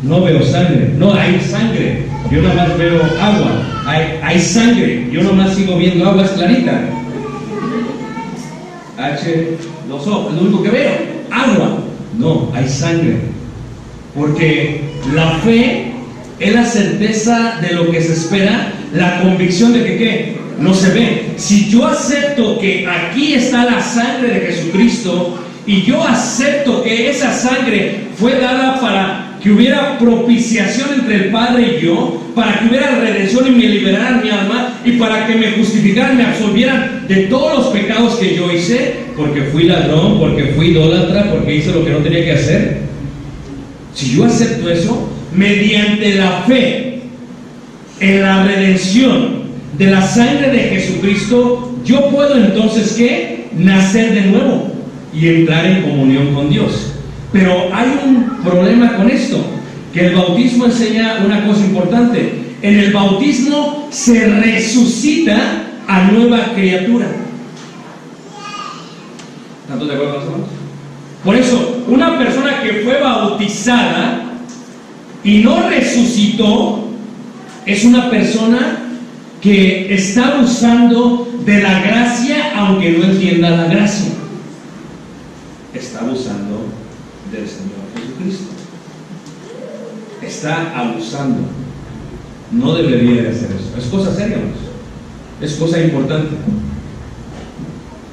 no veo sangre. No, hay sangre. Yo nada más veo agua. Hay sangre. Yo nada más sigo viendo agua, es clarita. H2O, es lo único que veo. Agua. No, hay sangre. Porque la fe es la certeza de lo que se espera, la convicción de que ¿qué? No se ve. Si yo acepto que aquí está la sangre de Jesucristo y yo acepto que esa sangre fue dada para que hubiera propiciación entre el Padre y yo, para que hubiera redención y me liberara mi alma, y para que me justificaran, me absolvieran de todos los pecados que yo hice, porque fui ladrón, porque fui idólatra, porque hice lo que no tenía que hacer. Si yo acepto eso, mediante la fe en la redención de la sangre de Jesucristo, yo puedo entonces ¿qué? Nacer de nuevo y entrar en comunión con Dios. Pero hay un problema con esto, que el bautismo enseña una cosa importante. En el bautismo se resucita a nueva criatura. ¿Están de acuerdo con eso? Por eso, una persona que fue bautizada y no resucitó es una persona que está abusando de la gracia, aunque no entienda la gracia. Está abusando del Señor Jesucristo. Está abusando. No debería de hacer eso. Es cosa seria, hermanos. Es cosa importante.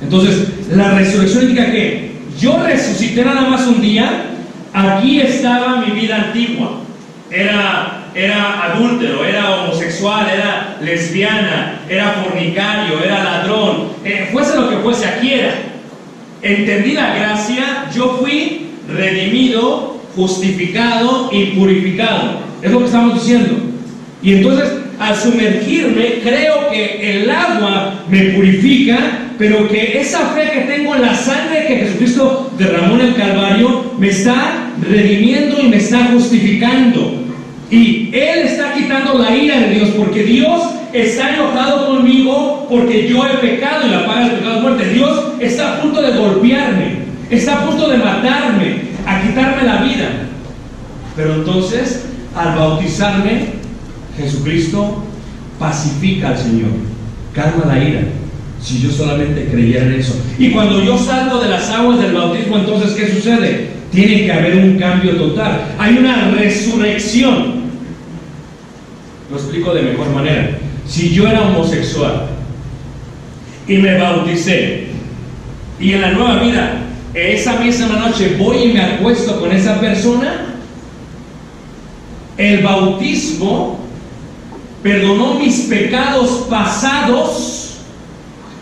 Entonces, la resurrección indica que yo resucité nada más un día. Aquí estaba mi vida antigua. Era adúltero, era homosexual, era lesbiana, era fornicario, era ladrón, fuese lo que fuese, aquí era. Entendí la gracia, yo fui redimido, justificado y purificado. Es lo que estamos diciendo. Y entonces, al sumergirme, creo que el agua me purifica, pero que esa fe que tengo en la sangre que Jesucristo derramó en el Calvario me está redimiendo y me está justificando. Y Él está quitando la ira de Dios, porque Dios está enojado conmigo porque yo he pecado y la paga del pecado es muerte. Dios está a punto de golpearme, está a punto de matarme, a quitarme la vida. Pero entonces, al bautizarme, Jesucristo pacifica al Señor, calma la ira, si yo solamente creyera en eso. Y cuando yo salgo de las aguas del bautismo, entonces, ¿qué sucede? Tiene que haber un cambio total. Hay una resurrección. Lo explico de mejor manera. Si yo era homosexual y me bauticé, y en la nueva vida, esa misma noche voy y me acuesto con esa persona, el bautismo perdonó mis pecados pasados,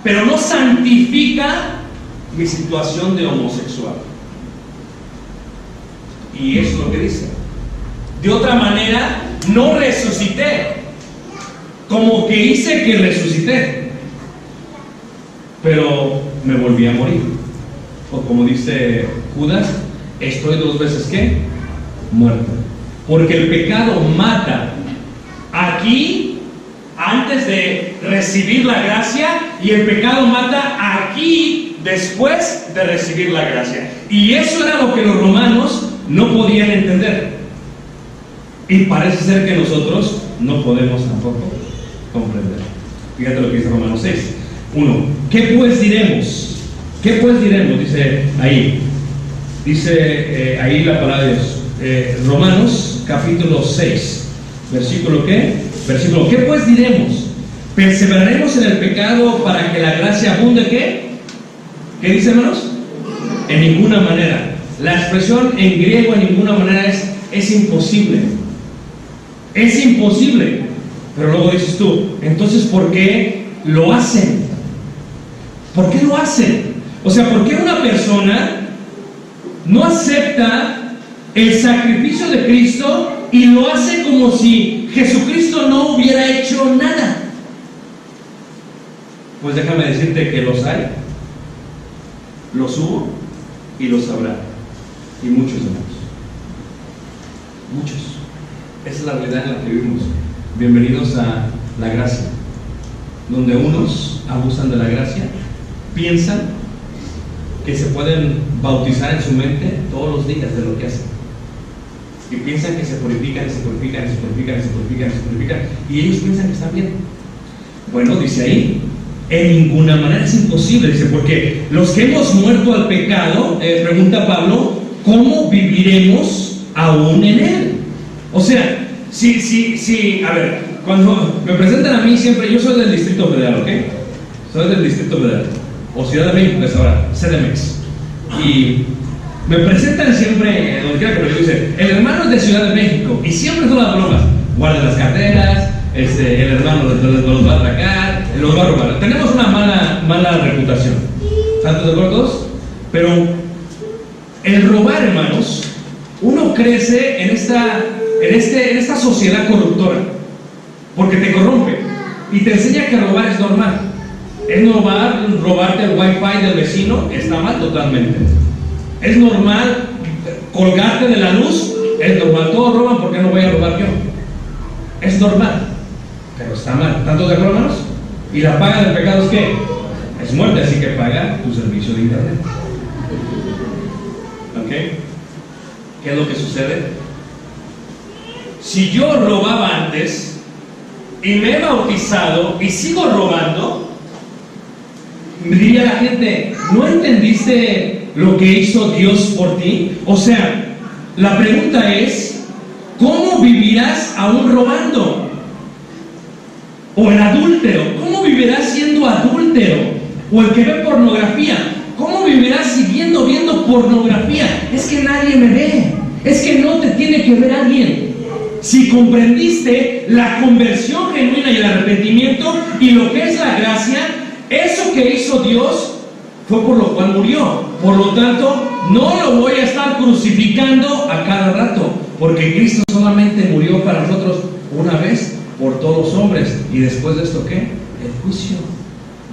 pero no santifica mi situación de homosexual. Y eso es lo que dice. De otra manera, no resucité, como que hice que resucité, pero me volví a morir. O como dice Judas, estoy 2 veces ¿qué? Muerto. Porque el pecado mata aquí antes de recibir la gracia, y el pecado mata aquí después de recibir la gracia. Y eso era lo que los romanos no podían entender. Y parece ser que nosotros no podemos tampoco comprender. Fíjate lo que dice Romanos 6. 1. ¿Qué pues diremos? ¿Qué pues diremos? Dice ahí. Dice ahí la palabra de Dios. Romanos capítulo 6. Versículo ¿qué? Versículo. ¿Qué pues diremos? ¿Perseveraremos en el pecado para que la gracia abunde? ¿Qué? ¿Qué dice, hermanos? En ninguna manera. La expresión en griego en ninguna manera es imposible. Es imposible. Pero luego dices tú, entonces ¿por qué lo hacen? ¿Por qué lo hacen? O sea, ¿por qué una persona no acepta el sacrificio de Cristo y lo hace como si Jesucristo no hubiera hecho nada? Pues déjame decirte que los hay, los hubo y los habrá, y muchos de ellos. Muchos. Esa es la realidad en la que vivimos. Bienvenidos a la gracia, donde unos abusan de la gracia, piensan que se pueden bautizar en su mente todos los días de lo que hacen, y piensan que se purifican, y se purifican, y se purifican, y se purifican, y se purifican, y ellos piensan que están bien. Bueno, dice ahí, en ninguna manera, es imposible, dice, porque los que hemos muerto al pecado, pregunta Pablo, ¿cómo viviremos aún en él? O sea, sí, a ver, cuando me presentan a mí siempre, yo soy del Distrito Federal, ¿ok? Soy del Distrito Federal, o Ciudad de México, es ahora, CDMX. Y me presentan siempre, donde quiera que me dicen, el hermano es de Ciudad de México, y siempre son las bromas, guarden las carteras, el hermano los va a atracar, los va a robar. Tenemos una mala reputación, ¿están de acuerdo todos? Pero el robar, hermanos, uno crece en esta sociedad corruptora, porque te corrompe y te enseña que robar es normal. Es normal robarte el wifi del vecino, está mal totalmente. Es normal colgarte de la luz, es normal. Todos roban, ¿por qué no voy a robar yo? Es normal, pero está mal. ¿Tanto de acuerdo, hermanos? Y la paga del pecado es ¿qué? Es muerte, así que paga tu servicio de internet. ¿Ok? ¿Qué es lo que sucede? Si yo robaba antes y me he bautizado y sigo robando, diría la gente, ¿no entendiste lo que hizo Dios por ti? O sea, la pregunta es, ¿cómo vivirás aún robando? O el adúltero, ¿cómo vivirás siendo adúltero? O el que ve pornografía, ¿cómo vivirás siguiendo viendo pornografía? Es que nadie me ve, es que no te tiene que ver alguien. Si comprendiste la conversión genuina y el arrepentimiento y lo que es la gracia, eso que hizo Dios fue por lo cual murió. Por lo tanto, no lo voy a estar crucificando a cada rato, porque Cristo solamente murió para nosotros una vez por todos los hombres. Y después de esto, ¿qué? El juicio.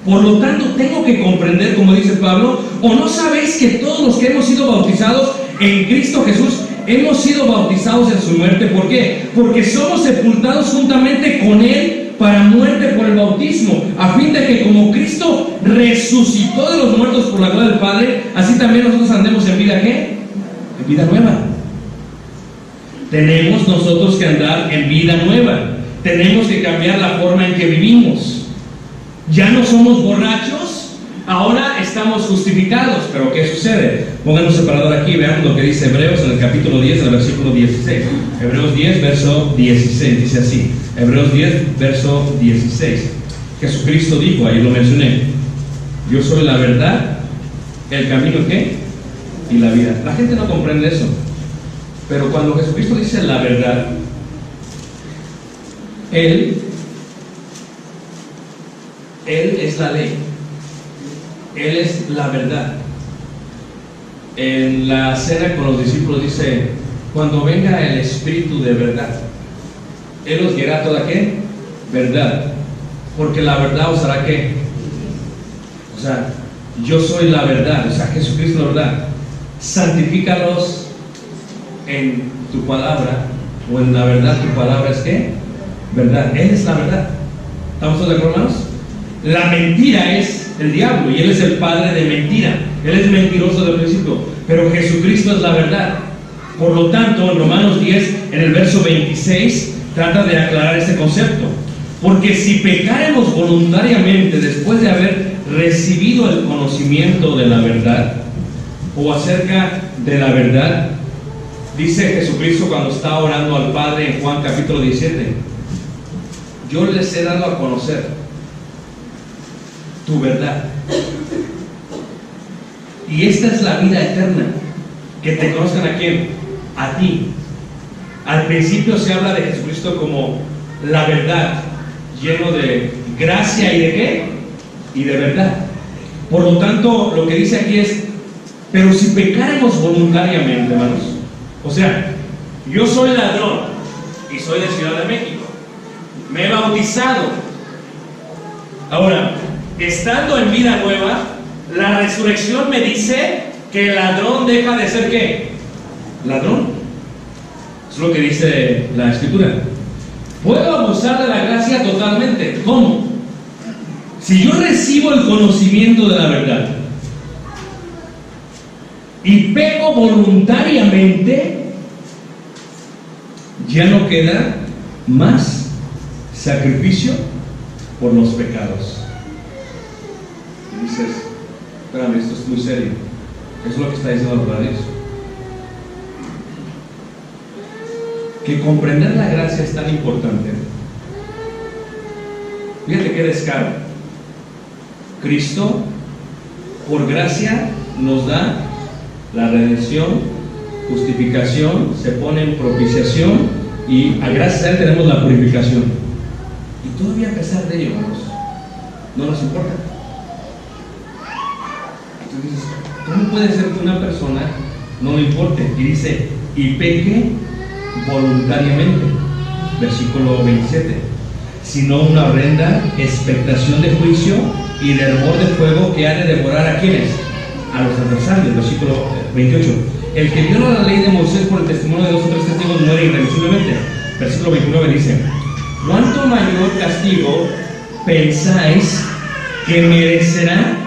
Por lo tanto, tengo que comprender, como dice Pablo, ¿o no sabéis que todos los que hemos sido bautizados en Cristo Jesús hemos sido bautizados en su muerte? ¿Por qué? Porque somos sepultados juntamente con Él para muerte por el bautismo, a fin de que como Cristo resucitó de los muertos por la gloria del Padre, así también nosotros andemos en vida ¿qué? En vida nueva. Tenemos nosotros que andar en vida nueva. Tenemos que cambiar la forma en que vivimos. Ya no somos borrachos, ahora estamos justificados. Pero ¿qué sucede? Pongan un separador aquí, veamos lo que dice Hebreos en el capítulo 10, en el versículo 16. Hebreos 10, verso 16, dice así. Hebreos 10, verso 16. Jesucristo dijo, ahí lo mencioné, yo soy la verdad, el camino, ¿qué? Y la vida. La gente no comprende eso. Pero cuando Jesucristo dice la verdad, Él es la ley. Él es la verdad. En la cena con los discípulos dice, cuando venga el Espíritu de verdad, Él os guiará toda ¿qué? Verdad. Porque la verdad os hará ¿qué? O sea, yo soy la verdad. O sea, Jesucristo es la verdad. Santifícalos en tu palabra, o en la verdad. Tu palabra es ¿qué? Verdad. Él es la verdad. ¿Estamos todos de acuerdo, hermanos? La mentira es el diablo y él es el padre de mentira. Él es mentiroso desde el principio, pero Jesucristo es la verdad. Por lo tanto, en Romanos 10, en el verso 26, trata de aclarar este concepto. Porque si pecáremos voluntariamente después de haber recibido el conocimiento de la verdad, o acerca de la verdad, dice Jesucristo cuando está orando al Padre en Juan capítulo 17, yo les he dado a conocer tu verdad. Y esta es la vida eterna, que te conozcan a quién, a ti. Al principio se habla de Jesucristo como la verdad, lleno de gracia y de qué, y de verdad. Por lo tanto, lo que dice aquí es, pero si pecáramos voluntariamente, hermanos, o sea, yo soy ladrón y soy de Ciudad de México, me he bautizado. Ahora, estando en vida nueva, la resurrección me dice que el ladrón deja de ser ¿qué? Ladrón. Es lo que dice la Escritura. Puedo abusar de la gracia totalmente. ¿Cómo? Si yo recibo el conocimiento de la verdad y peco voluntariamente, ya no queda más sacrificio por los pecados. Y dices, espérame, esto es muy serio. Eso es lo que está diciendo la palabra de Dios. Que comprender la gracia es tan importante. Fíjate qué descaro. Cristo, por gracia, nos da la redención, justificación, se pone en propiciación y a gracias a Él tenemos la purificación. Y todavía a pesar de ello, hermanos, no nos importa. Entonces dices, ¿cómo puede ser que una persona no le importe? Y dice, y peque voluntariamente, versículo 27, sino una horrenda expectación de juicio y de hervor de fuego que ha de devorar a quienes, a los adversarios. Versículo 28, el que viola la ley de Moisés por el testimonio de 2 o 3 testigos muere irremisiblemente. Versículo 29 dice, ¿cuánto mayor castigo pensáis que merecerá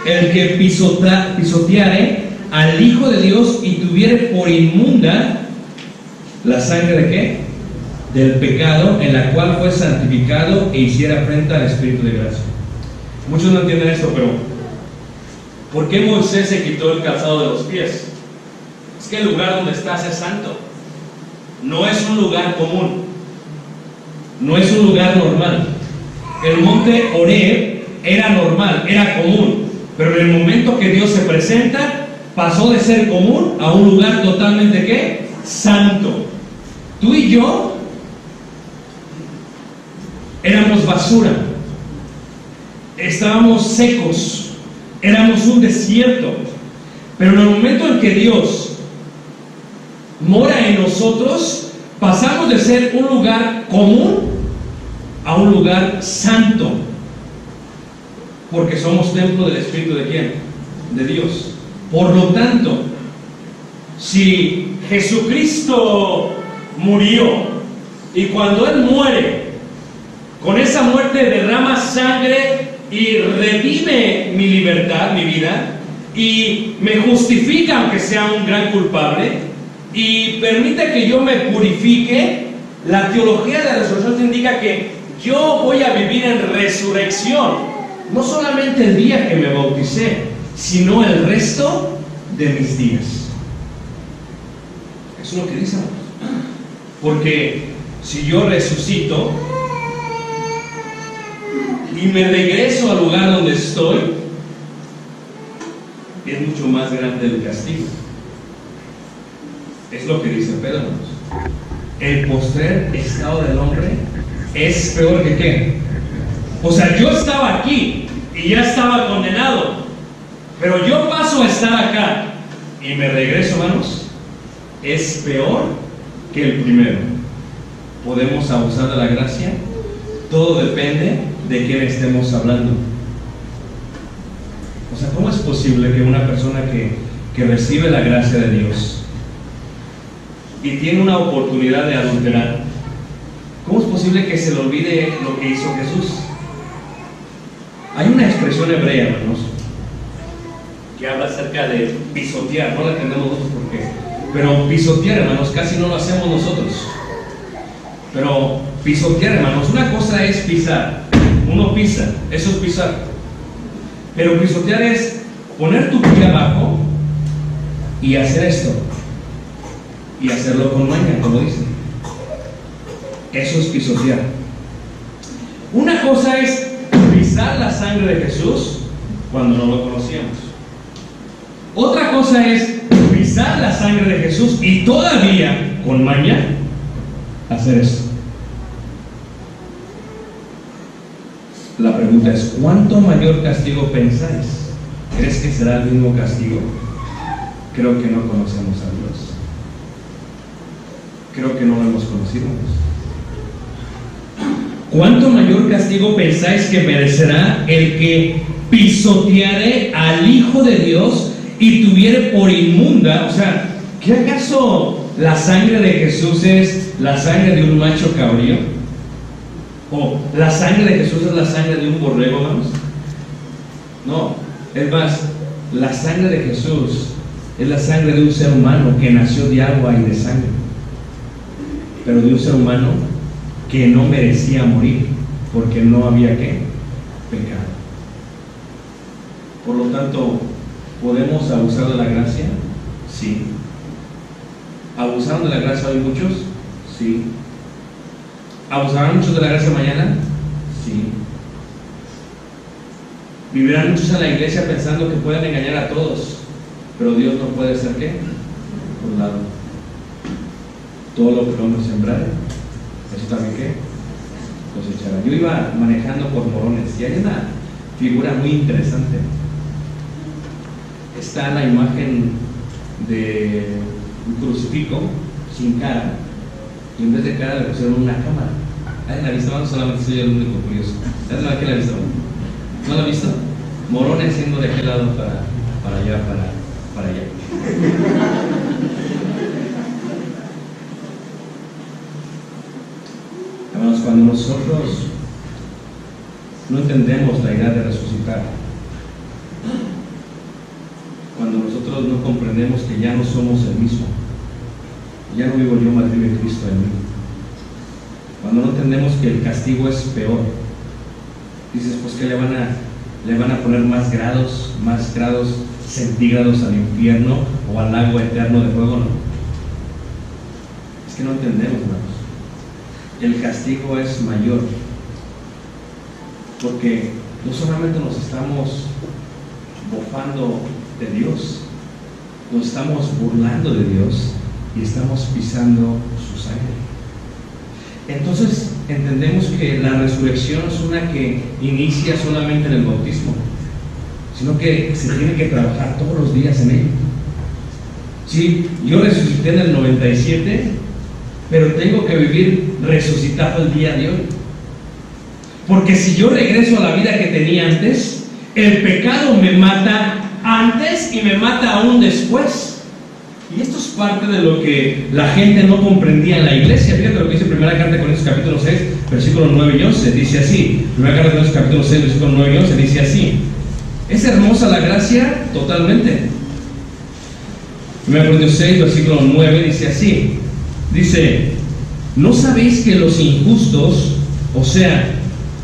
el que pisoteare al Hijo de Dios y tuviere por inmunda la sangre de qué? Del pecado, en la cual fue santificado e hiciera afrenta al Espíritu de gracia? Muchos no entienden esto, pero ¿por qué Moisés se quitó el calzado de los pies? Es que el lugar donde estás es santo. No es un lugar común. No es un lugar normal. El monte Horeb era normal, era común. Pero en el momento que Dios se presenta, pasó de ser común a un lugar totalmente ¿qué? Santo. Tú y yo éramos basura, estábamos secos, éramos un desierto, pero en el momento en que Dios mora en nosotros, pasamos de ser un lugar común a un lugar santo, porque somos templo del Espíritu de ¿quién? De Dios. Por lo tanto, si Jesucristo murió y cuando Él muere, con esa muerte derrama sangre y revive mi libertad, mi vida, y me justifica aunque sea un gran culpable, y permite que yo me purifique, la teología de la resurrección te indica que yo voy a vivir en resurrección, no solamente el día que me bauticé, sino el resto de mis días. Eso es lo que dice, porque si yo resucito y me regreso al lugar donde estoy, es mucho más grande el castigo. Es lo que dice Pedro. El postrer estado del hombre es peor que ¿qué? O sea, yo estaba aquí y ya estaba condenado, pero yo paso a estar acá y me regreso, hermanos, es peor que el primero. ¿Podemos abusar de la gracia? Todo depende de quién estemos hablando. O sea, ¿cómo es posible que una persona que recibe la gracia de Dios y tiene una oportunidad de adulterar, cómo es posible que se le olvide lo que hizo Jesús? Hay una expresión hebrea, hermanos, que habla acerca de pisotear. No la entendemos nosotros por qué, pero pisotear, hermanos, casi no lo hacemos nosotros. Pero pisotear, hermanos, una cosa es pisar. Uno pisa, eso es pisar. Pero pisotear es poner tu pie abajo y hacer esto, y hacerlo con maña, como dicen. Eso es pisotear. Una cosa es pisar la sangre de Jesús cuando no lo conocíamos. Otra cosa es pisar la sangre de Jesús y todavía con maña hacer esto. La pregunta es, ¿cuánto mayor castigo pensáis? ¿Crees que será el mismo castigo? Creo que no conocemos a Dios. Creo que no lo hemos conocido. ¿Cuánto mayor castigo pensáis que merecerá el que pisoteare al Hijo de Dios y tuviere por inmunda? O sea, ¿qué acaso la sangre de Jesús es la sangre de un macho cabrío? ¿O la sangre de Jesús es la sangre de un borrego, vamos? No, es más, la sangre de Jesús es la sangre de un ser humano que nació de agua y de sangre, pero de un ser humano que no merecía morir, porque no había ¿qué? Pecado. Por lo tanto, ¿podemos abusar de la gracia? Sí. ¿Abusaron de la gracia hoy muchos? Sí. ¿Abusarán muchos de la gracia mañana? Sí. ¿Vivirán muchos en la iglesia pensando que pueden engañar a todos, pero Dios no puede ser ¿qué? Por un lado. Todo lo que el hombre sembrare, eso también ¿qué? Cosechará. Yo iba manejando por Morones y hay una figura muy interesante. Está la imagen de un crucifijo sin cara, y en vez de cara le pusieron una cámara. ¿Alguien la ha visto? No solamente soy el único curioso. ¿Alguien la ha visto? ¿No la ha visto? Morones siendo de aquel lado para allá, para allá. Hermanos, cuando nosotros no entendemos la idea de resucitar, cuando nosotros no comprendemos que ya no somos el mismo, ya no vivo yo, mas vive Cristo en mí, cuando no entendemos que el castigo es peor, dices, pues que le van a poner más grados centígrados al infierno o al lago eterno de fuego. No, es que no entendemos, hermanos. El castigo es mayor, porque no solamente nos estamos bofando de Dios, nos estamos burlando de Dios y estamos pisando su sangre. Entonces entendemos que la resurrección no es una que inicia solamente en el bautismo, sino que se tiene que trabajar todos los días en ello. Sí, yo resucité en el 97, pero tengo que vivir resucitado el día de hoy, porque si yo regreso a la vida que tenía antes, el pecado me mata antes y me mata aún después. Y esto es parte de lo que la gente no comprendía en la iglesia. Fíjate lo que dice 1 Carta de Corintios capítulo 6, versículos 9 y 11, dice así. 1 Carta de Corintios capítulo 6, versículos 9 y 11, dice así. ¿Es hermosa la gracia? Totalmente. 1 Corintios 6, versículo 9, dice así. Dice, ¿no sabéis que los injustos, o sea,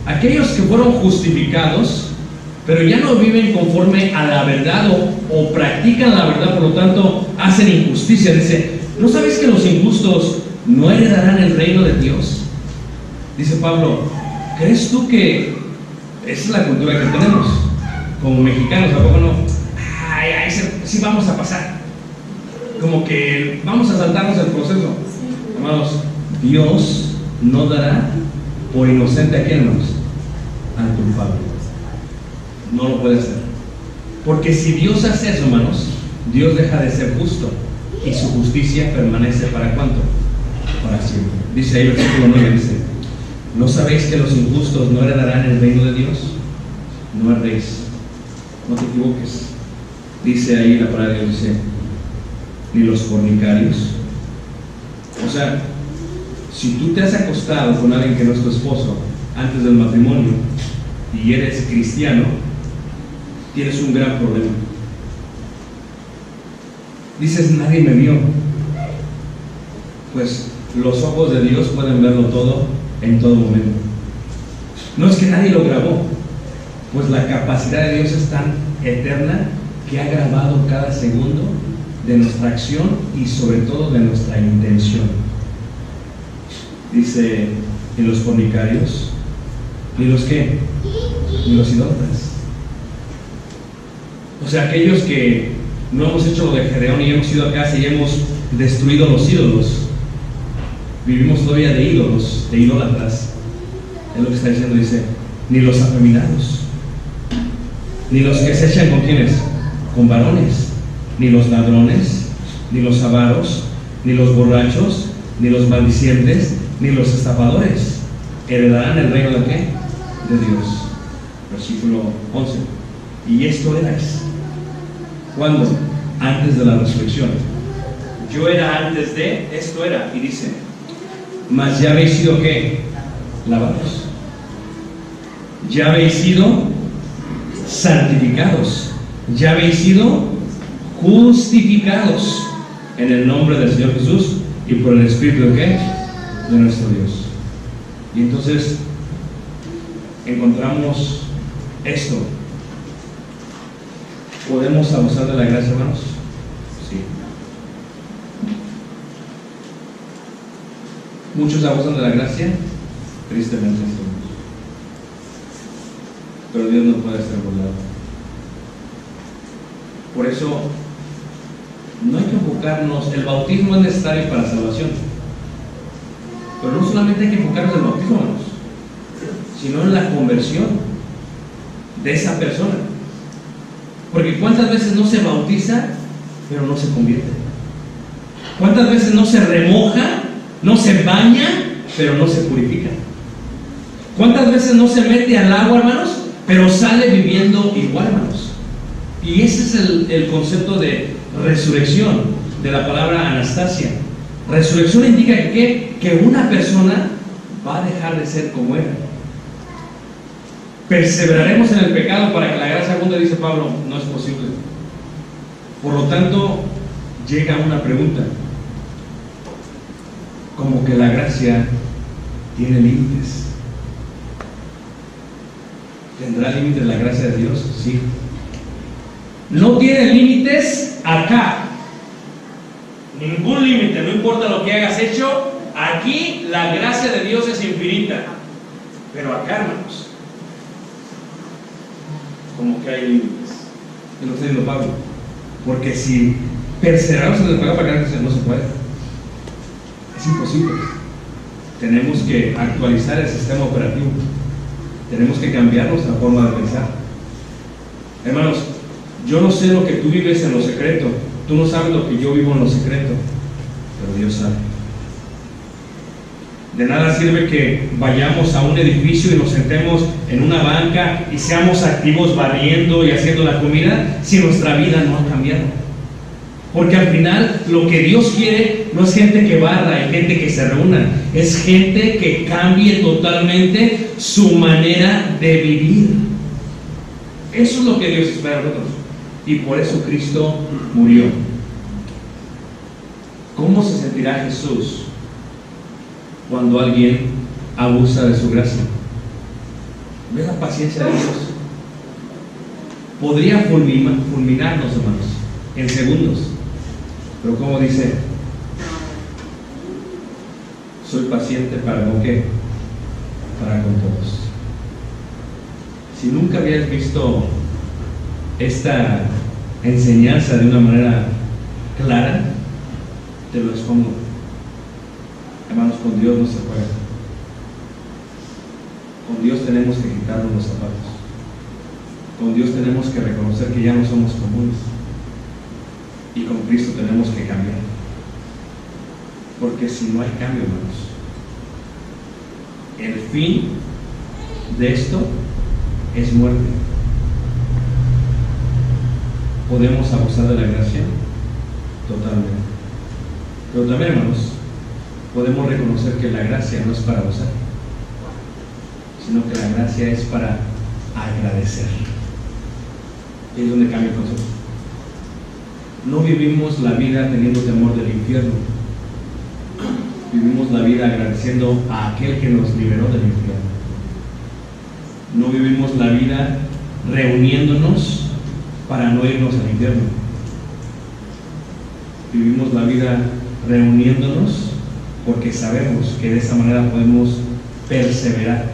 aquellos que fueron justificados, pero ya no viven conforme a la verdad o practican la verdad, por lo tanto hacen injusticia? Dice, ¿no sabéis que los injustos no heredarán el reino de Dios? Dice Pablo, ¿crees tú que esa es la cultura que tenemos como mexicanos? ¿A poco no? Ay, sí vamos a pasar, como que vamos a saltarnos el proceso. Hermanos, Dios no dará por inocente a quién, hermanos, al culpable. No lo puede hacer, porque si Dios hace eso, hermanos, Dios deja de ser justo y su justicia permanece ¿para cuánto? Para siempre. Dice ahí versículo 9, dice, ¿no sabéis que los injustos no heredarán el reino de Dios? No erréis, no te equivoques. Dice ahí la palabra de Dios, dice, ni los fornicarios. O sea, si tú te has acostado con alguien que no es tu esposo antes del matrimonio y eres cristiano, tienes un gran problema. Dices, nadie me vio. Pues los ojos de Dios pueden verlo todo en todo momento. No es que nadie lo grabó, pues la capacidad de Dios es tan eterna que ha grabado cada segundo de nuestra acción y sobre todo de nuestra intención. Dice, ni los fornicarios, ni los ¿qué? Ni los idólatras. O sea, aquellos que no hemos hecho lo de Gedeón y hemos ido a casa y hemos destruido los ídolos, vivimos todavía de ídolos, de idólatras. Es lo que está diciendo, dice, ni los afeminados, ni los que se echan con quienes, con varones, ni los ladrones, ni los avaros, ni los borrachos, ni los maldicientes, ni los estafadores heredarán el reino de ¿qué? De Dios. Versículo 11. Y esto erais. ¿Cuándo? Antes de la resurrección. Yo era antes de, esto era, y dice, mas ya habéis sido ¿qué? Lavados. Ya habéis sido santificados. Ya habéis sido justificados en el nombre del Señor Jesús y por el Espíritu de ¿qué? De nuestro Dios. Y entonces encontramos esto. ¿Podemos abusar de la gracia, hermanos? Sí. Muchos abusan de la gracia, tristemente sí. Pero Dios no puede ser burlado. Por eso no hay que enfocarnos. El bautismo es necesario para la salvación, pero no solamente hay que enfocarnos en el bautismo, hermanos, sino en la conversión de esa persona. Porque ¿cuántas veces no se bautiza pero no se convierte? ¿Cuántas veces no se remoja, no se baña pero no se purifica? ¿Cuántas veces no se mete al agua, hermanos, pero sale viviendo igual, hermanos? Y ese es el concepto de resurrección, de la palabra anastasia. Resurrección indica que una persona va a dejar de ser como era. Perseveraremos en el pecado para que la gracia abunde, dice Pablo. No es posible. Por lo tanto, llega una pregunta. Como que la gracia tiene límites. ¿Tendrá límites la gracia de Dios? Sí. No tiene límites acá. Ningún límite, no importa lo que hayas hecho. Aquí la gracia de Dios es infinita. Pero acá, hermanos, como que hay límites. Y lo está diciendo Pablo. Porque si perseveramos en el pecado para que no se puede. Es imposible. Tenemos que actualizar el sistema operativo. Tenemos que cambiar nuestra forma de pensar. Hermanos, yo no sé lo que tú vives en lo secreto. Tú no sabes lo que yo vivo en lo secreto. Pero Dios sabe. De nada sirve que vayamos a un edificio y nos sentemos en una banca y seamos activos barriendo y haciendo la comida si nuestra vida no ha cambiado. Porque al final lo que Dios quiere no es gente que barra y gente que se reúna, es gente que cambie totalmente su manera de vivir. Eso es lo que Dios espera de nosotros. Y por eso Cristo murió. ¿Cómo se sentirá Jesús cuando alguien abusa de su gracia? ¿Ves la paciencia de Dios? Podría fulminarnos, hermanos, en segundos. Pero como dice, soy paciente para con qué, para con todos. Si nunca habías visto esta enseñanza de una manera clara, te lo expongo. Hermanos, con Dios no se juega. Con Dios tenemos que quitarnos los zapatos. Con Dios tenemos que reconocer que ya no somos comunes. Y con Cristo tenemos que cambiar. Porque si no hay cambio, hermanos, el fin de esto es muerte. ¿Podemos abusar de la gracia? Totalmente. Pero también, hermanos, podemos reconocer que la gracia no es para abusar, sino que la gracia es para agradecer. Y es donde cambia el concepto. No vivimos la vida teniendo temor del infierno. Vivimos la vida agradeciendo a aquel que nos liberó del infierno. No vivimos la vida reuniéndonos para no irnos al infierno. Vivimos la vida reuniéndonos porque sabemos que de esa manera podemos perseverar,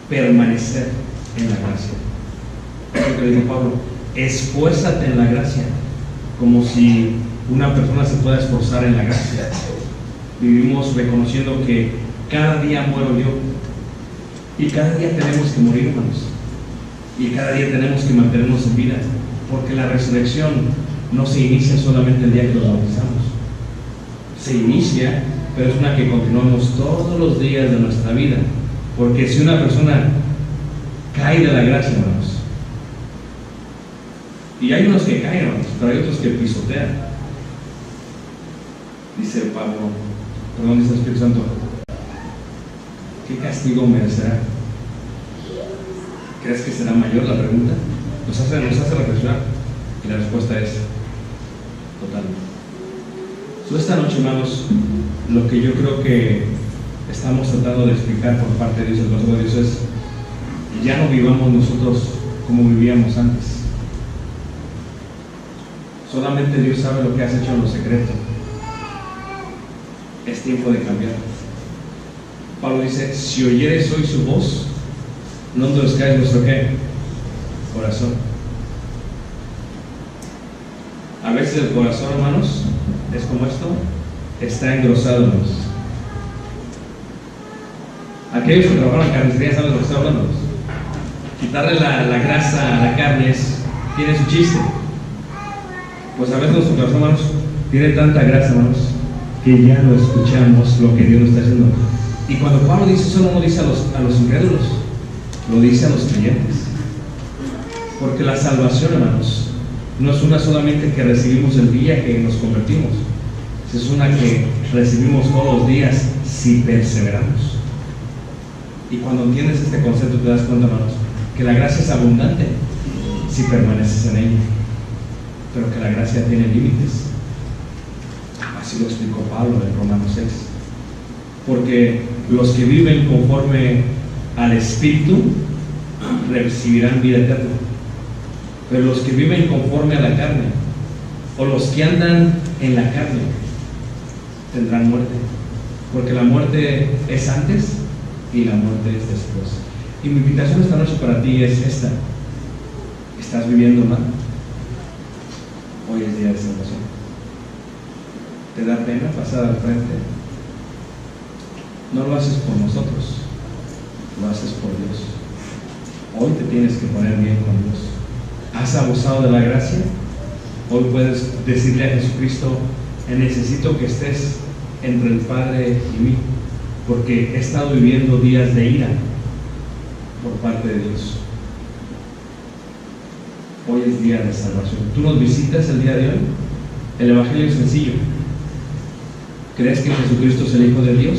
permanecer en la gracia. Es lo que le dijo Pablo: esfuérzate en la gracia, como si una persona se pueda esforzar en la gracia. Vivimos reconociendo que cada día muero yo, y cada día tenemos que morir, hermanos, y cada día tenemos que mantenernos en vida, porque la resurrección no se inicia solamente el día que nos bautizamos. Se inicia, pero es una que continuamos todos los días de nuestra vida, porque si una persona cae de la gracia, hermanos, y hay unos que caen, hermanos, pero hay otros que pisotean. Dice Pablo, dice el Espíritu Santo, ¿qué castigo merecerá? ¿Crees que será mayor? La pregunta nos hace reflexionar, y la respuesta es totalmente. Esta noche, hermanos, lo que yo creo que estamos tratando de explicar por parte de Dios, el consejo de Dios, es: ya no vivamos nosotros como vivíamos antes. Solamente Dios sabe lo que has hecho en lo secreto. Es tiempo de cambiar. Pablo dice: si oyeres hoy su voz, no endurezcáis vuestro ¿qué? Corazón. A veces el corazón, hermanos, es como esto, está engrosado, hermanos. Aquellos que trabajan en carnicería saben de lo que estoy hablando. Quitarle la grasa a la carne tiene su chiste. Pues a veces nuestro corazón, hermanos, tiene tanta grasa, hermanos, que ya no escuchamos lo que Dios nos está haciendo. Y cuando Pablo dice eso, no lo dice a los incrédulos, lo dice a los creyentes. Porque la salvación, hermanos, no es una solamente que recibimos el día que nos convertimos, es una que recibimos todos los días si perseveramos. Y cuando entiendes este concepto te das cuenta, hermanos, que la gracia es abundante si permaneces en ella, pero que la gracia tiene límites. Así lo explicó Pablo en Romanos 6. Porque los que viven conforme al Espíritu recibirán vida eterna, pero los que viven conforme a la carne, o los que andan en la carne, tendrán muerte. Porque la muerte es antes y la muerte es después. Y mi invitación esta noche para ti es esta: ¿estás viviendo mal? Hoy es día de salvación. ¿Te da pena pasar al frente? No lo haces por nosotros, lo haces por Dios. Hoy te tienes que poner bien con Dios. ¿Has abusado de la gracia? Hoy puedes decirle a Jesucristo: necesito que estés entre el Padre y mí, porque he estado viviendo días de ira por parte de Dios. Hoy es día de salvación. ¿Tú nos visitas el día de hoy? El Evangelio es sencillo. ¿Crees que Jesucristo es el Hijo de Dios?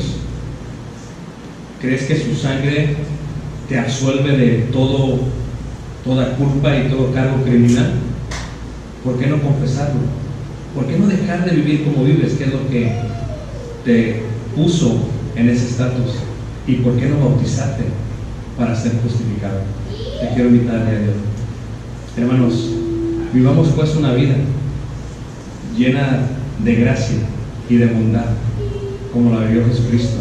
¿Crees que su sangre te absuelve de toda culpa y todo cargo criminal? ¿Por qué no confesarlo? ¿Por qué no dejar de vivir como vives? ¿Qué es lo que te puso en ese estatus? ¿Y por qué no bautizarte para ser justificado? Te quiero invitar a Dios. Hermanos, vivamos pues una vida llena de gracia y de bondad, como la vivió Jesucristo,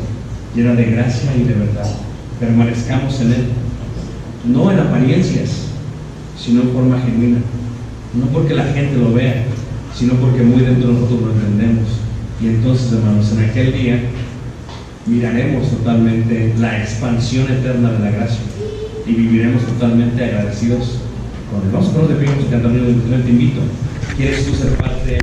llena de gracia y de verdad. Permanezcamos en Él, no en apariencias, sino en forma genuina, no porque la gente lo vea, sino porque muy dentro de nosotros lo entendemos. Y entonces, hermanos, en aquel día miraremos totalmente la expansión eterna de la gracia y viviremos totalmente agradecidos con Él. Vamos a ponernos de pie y cantar un himno. Te invito. ¿Quieres tú ser parte